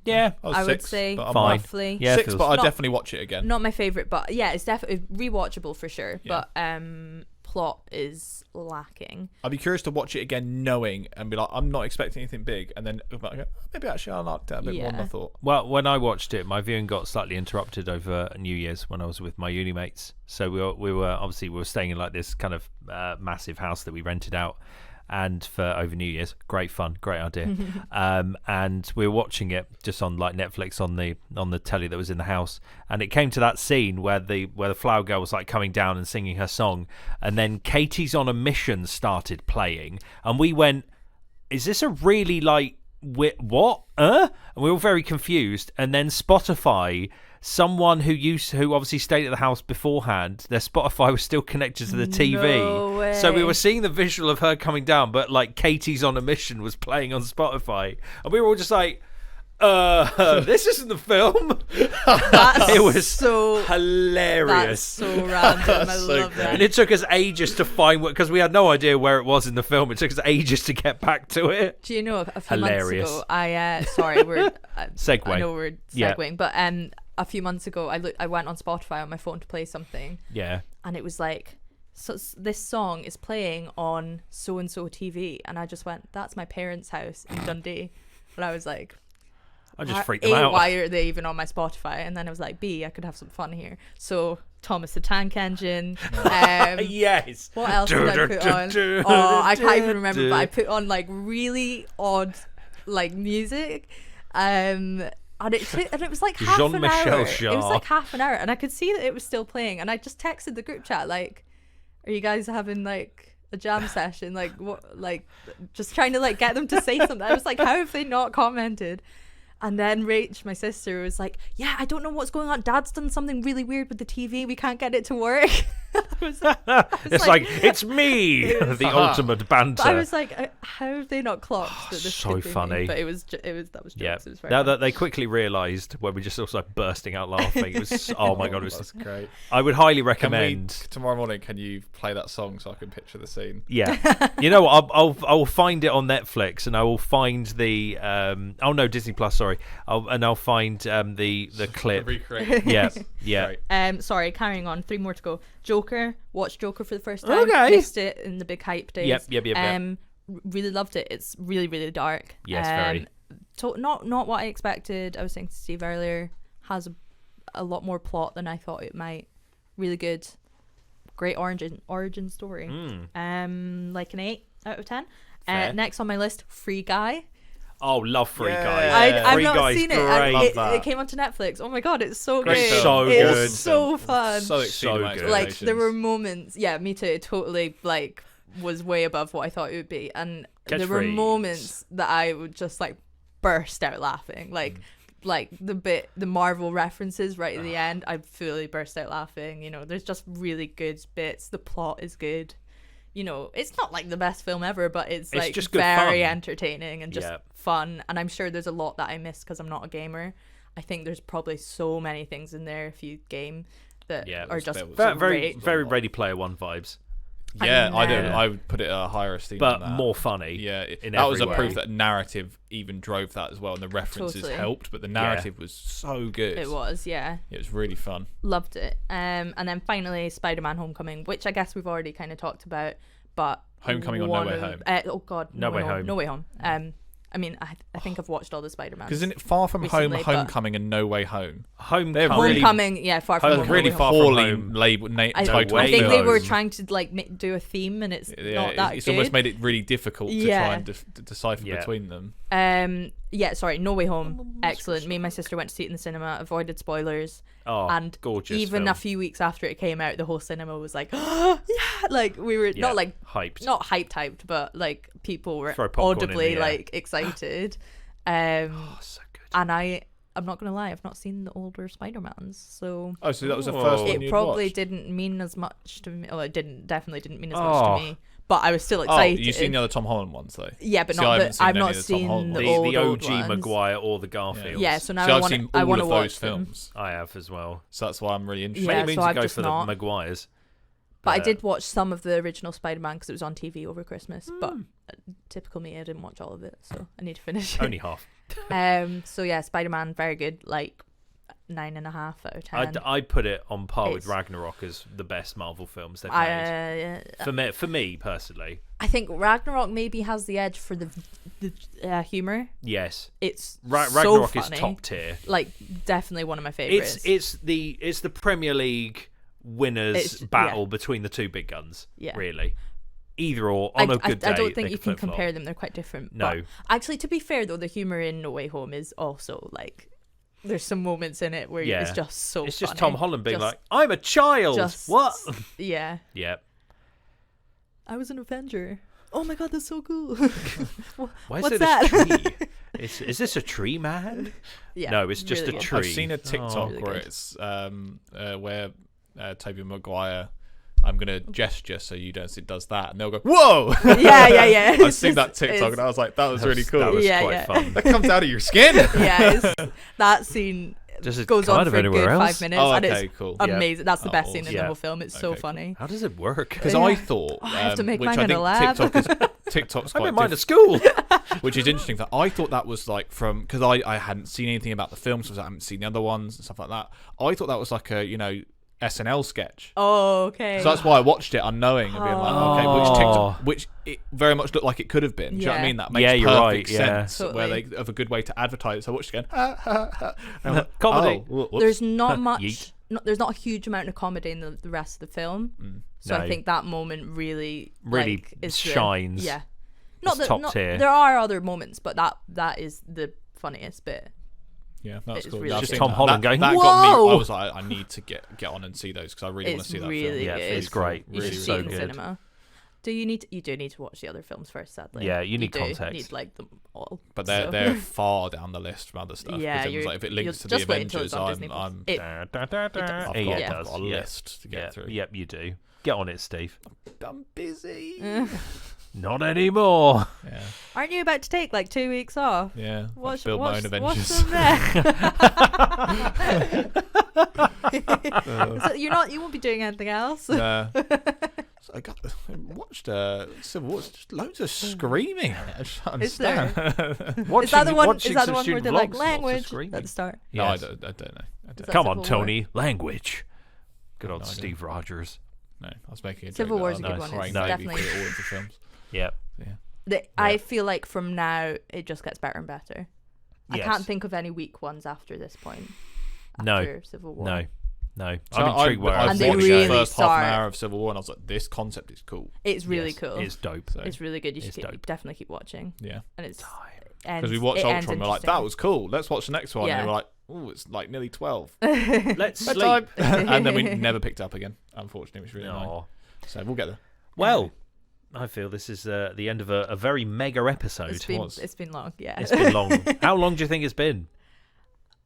Yeah, I would say but fine. roughly. Yeah, 6, but I'd definitely watch it again. Not my favorite, but yeah, it's definitely rewatchable for sure. Yeah. But plot is lacking. I'd be curious to watch it again, knowing and be like, I'm not expecting anything big, and then maybe actually I liked it a bit more than I thought. Well, when I watched it, my viewing got slightly interrupted over New Year's when I was with my uni mates. So we were staying in like this kind of massive house that we rented out, and for over New Year's, great fun, great idea. And we were watching it just on like Netflix on the telly that was in the house, and it came to that scene where the flower girl was like coming down and singing her song, and then Katie's on a Mission started playing, and we went, is this a really like what? And we were very confused. And then Spotify, someone who obviously stayed at the house beforehand, their Spotify was still connected to the TV. No way. So we were seeing the visual of her coming down, but like Katie's on a Mission was playing on Spotify, and we were all just like, this isn't the film. It was so hilarious. That's so random. I love that. And it took us ages to find because we had no idea where it was in the film. It took us ages to get back to it. Do you know, a few Hilarious. months ago, sorry, we're Segue. I know we're segueing, but a few months ago, I went on Spotify on my phone to play something. Yeah. And it was like, so this song is playing on so and so TV, and I just went, that's my parents' house in Dundee. And I was like, I just freaked them out. Why are they even on my Spotify? And then I was like, B, I could have some fun here. So Thomas the Tank Engine. Yes. What else did I put on? Oh, I can't even remember, but I put on like really odd like music. And it was like half an hour. Jarre. It was like half an hour, and I could see that it was still playing. And I just texted the group chat like, "Are you guys having like a jam session? Like what? Like just trying to like get them to say something." I was like, "How have they not commented?" And then Rach, my sister, was like, "Yeah, I don't know what's going on. Dad's done something really weird with the TV. We can't get it to work." It's like it's me, the ultimate banter. But I was like, how have they not clocked that this So could be funny. me? But that was jokes. Yeah. It was very Now funny. that they quickly realised when we just also bursting out laughing. It was oh my god, it was. That's great. I would highly Can we, recommend. tomorrow morning, can you play that song so I can picture the scene? Yeah, you know what? I'll find it on Netflix, and I will find the Disney Plus. Sorry, I'll find the clip. Recreate. Yeah. Great. Sorry, carrying on. 3 more to go. Joker. Watched Joker for the first time. Okay. Missed it in the big hype days. Yep. Really loved it. It's really, really dark. Yes, very. Not what I expected. I was saying to Steve earlier, has a lot more plot than I thought it might. Really good. Great origin story. Like an 8 out of 10. Fair. Next on my list, Free Guy. Oh, love Free Yeah. Guy. I've Free not Guy's seen it. great. And Love it that. came onto Netflix. Oh my god, it's so Great good. film. So It's good. so fun. So exceeded my good. Like expectations. there were moments. Yeah, me too. It totally like was way above what I thought it would be, and there were Catchphrase. moments that I would just like burst out laughing. Like the Marvel references right at the end, I fully burst out laughing. You know, there's just really good bits. The plot is good. You know, it's not like the best film ever, but it's like just good very fun. entertaining and just Yeah. fun. And I'm sure there's a lot that I missed because I'm not a gamer. I think there's probably so many things in there if you game that Yeah, are just Very, great. very Ready Player One vibes, Yeah, I do. know. I would put it at a higher esteem than but that. more funny. Yeah, in that was a every proof way. that narrative even drove that as well, and the references Totally. helped. But the narrative was so good. It was, yeah. It was really fun. Loved it. And then finally Spider-Man Homecoming, which I guess we've already kind of talked about, but Homecoming or No one Way of- Home? Oh god, No Way Home. No Way Home. I mean, I think I've watched all the Spider-Man. Because isn't it Far From recently, Home, but- Homecoming, and No Way Home? Homecoming. Homecoming, yeah, Far From Home- Home. Really No Way Home. poorly Home. labeled I title. Way think they were Home. trying to like do a theme, and it's not that it's good. almost made it really difficult to Yeah. try and decipher Yeah. between them. Yeah, sorry, No Way Home, excellent. Me and my sister went to see it in the cinema, avoided spoilers, Oh, and gorgeous. even film. a few weeks after it came out, the whole cinema was like, oh, yeah, like we were Yeah, not like hyped. not hyped, but like people were Throw popcorn in audibly the air. like excited. Oh, so good. And I'm not gonna lie, I've not seen the older Spider-Mans, so Oh, so that was the Whoa. first one it you'd probably watched? didn't mean as much to me. Well, it definitely didn't mean as much Oh. to me. But I was still Oh, excited. you've seen the other Tom Holland ones though. Yeah, but See, I not haven't the, seen I've any not of the Tom seen Holland the ones. old The OG ones. Maguire or the Garfield. Yeah, so now See, I I've want seen I all want to of watch those them. films, I have as well. so that's why I'm really interested. Yeah, Maybe so to I've go just for not. the Maguires. But I did watch some of the original Spider-Man because it was on TV over Christmas. But typical me, I didn't watch all of it, so I need to finish it. Only half. So yeah, Spider-Man, very good. Like 9.5 out of 10. I'd put it on par with It's- Ragnarok as the best Marvel films they've made. For me personally, I think Ragnarok maybe has the edge for the humor. yes. It's Ragnarok so is funny. top tier. Like definitely one of my favorites. It's the Premier League winners It's- battle between the two big guns. Yeah. Really. Either or on a good day. I don't think they you can flip-flop. compare them. They're quite different. No. But actually, to be fair though, the humor in No Way Home is also like there's some moments in it where Yeah. it's just so. It's just funny. Tom Holland being Just- like, "I'm a child." just- What? Yeah. Yeah. I was an Avenger. Oh my god, that's so cool. Why is What's it that? a tree? Is this a tree man? Yeah. No, it's just really a good. tree. I've seen a TikTok Really where good. it's where Tobey Maguire, I'm gonna gesture so you don't see, does that, and they'll go, "Whoa!" Yeah. I've seen that TikTok and I was like, "That was really cool." That was Yeah, quite yeah. fun. That comes out of your skin. Yeah, that scene Does it goes kind on of for a anywhere good else? 5 minutes, Oh, and okay, it's cool. Yeah. amazing. That's the Oh, best scene in yeah. the whole film. It's so Okay, cool. funny. How does it work? Because Yeah. I thought, I have to make which mine I in a think lab. TikTok's I quite don't mind a different, school. which is interesting. That I thought that was like from, because I hadn't seen anything about the film, so I haven't seen the other ones and stuff like that. I thought that was like a SNL sketch. Oh, okay. So that's why I watched it unknowing and being like, okay, Oh. which TikTok, which it very much looked like it could have been. Do you know what I Yeah. mean? That makes Yeah, you're perfect right, yeah. sense. Where Totally. they of a good way to advertise. So I watched it again. And I'm like, Comedy. oh, whoops. There's not much. Yeet. There's not a huge amount of comedy in the rest of the film. So No. I think that moment really Really like, is the- shines. yeah. It's top tier. There are other moments, but that is the funniest bit. Yeah, that's It's cool. really Just good. Tom that- Holland that, going, that got me. "Whoa!" I was like, I need to get on and see those because I really want It's to see that really film. Yeah, good. it's great. You Really should see so it in the good. cinema. You do need to watch the other films first, sadly. Yeah, you need do context. need like them all. But they're so. they're far down the list from other stuff. 'cause Yeah, it was you're- like, if it links you'll to the just wait until Avengers, it's on Disney Plus. I'm It- Da, da, da, does. da. I've got, Yeah, it I've does. got a Yeah. list to get through. Yep, you do. Get on it, Steve. I'm busy. Not anymore. Yeah, Aren't you about to take like 2 weeks off? yeah. What's, build my own what's Avengers. them there? So you won't be doing anything else. So I watched Civil War. Just loads of screaming. I just don't Is there? understand. Is that the one? Is watching that the some one where student they're like vlogs, lots of language screaming. at the start? No, Yes. I don't know. I don't. that Come on, Civil War? Tony. Language. Good old No idea. Steve Rogers. No, I was making a Civil joke War's that a I'm good one. crying It's baby definitely- for all of the films. Yep. Yeah. I feel like from now it just gets better and better. I Yes. can't think of any weak ones after this point. No. After Civil War. No. So I'm intrigued where I And I'm they watched really the first half start- an hour of Civil War and I was like, this concept is cool. It's really Yes, cool. It's dope. So, It's really good. You should It's dope. definitely keep watching. yeah. And it's Because we watched Ultron, we're like, that was cool. Let's watch the next one. Yeah. And we're like, oh, it's like nearly 12. Let's sleep. Bedtime. And then we never picked up again, unfortunately, which is really annoying. Aw. So we'll get there. Well, I feel this is the end of a very mega episode. It's been long, yeah. It's been long. How long do you think it's been?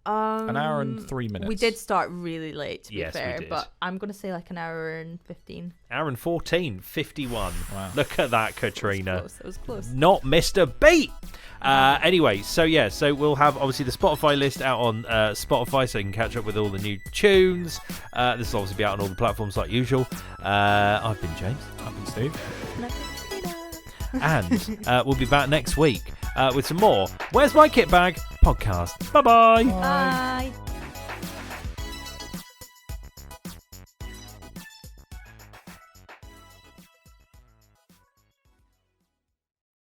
An hour and 3 minutes. We did start really late, to be Yes, we fair, did. but I'm going to say like an hour and 15. Hour and 14, 51. Wow. Look at that, Catriona. It was close. Not missed a beat. Anyway, so we'll have obviously the Spotify list out on Spotify, so you can catch up with all the new tunes. This will obviously be out on all the platforms like usual. I've been James. I've been Steve. And we'll be back next week with some more Where's My Kit Bag podcast. Bye-bye. Bye.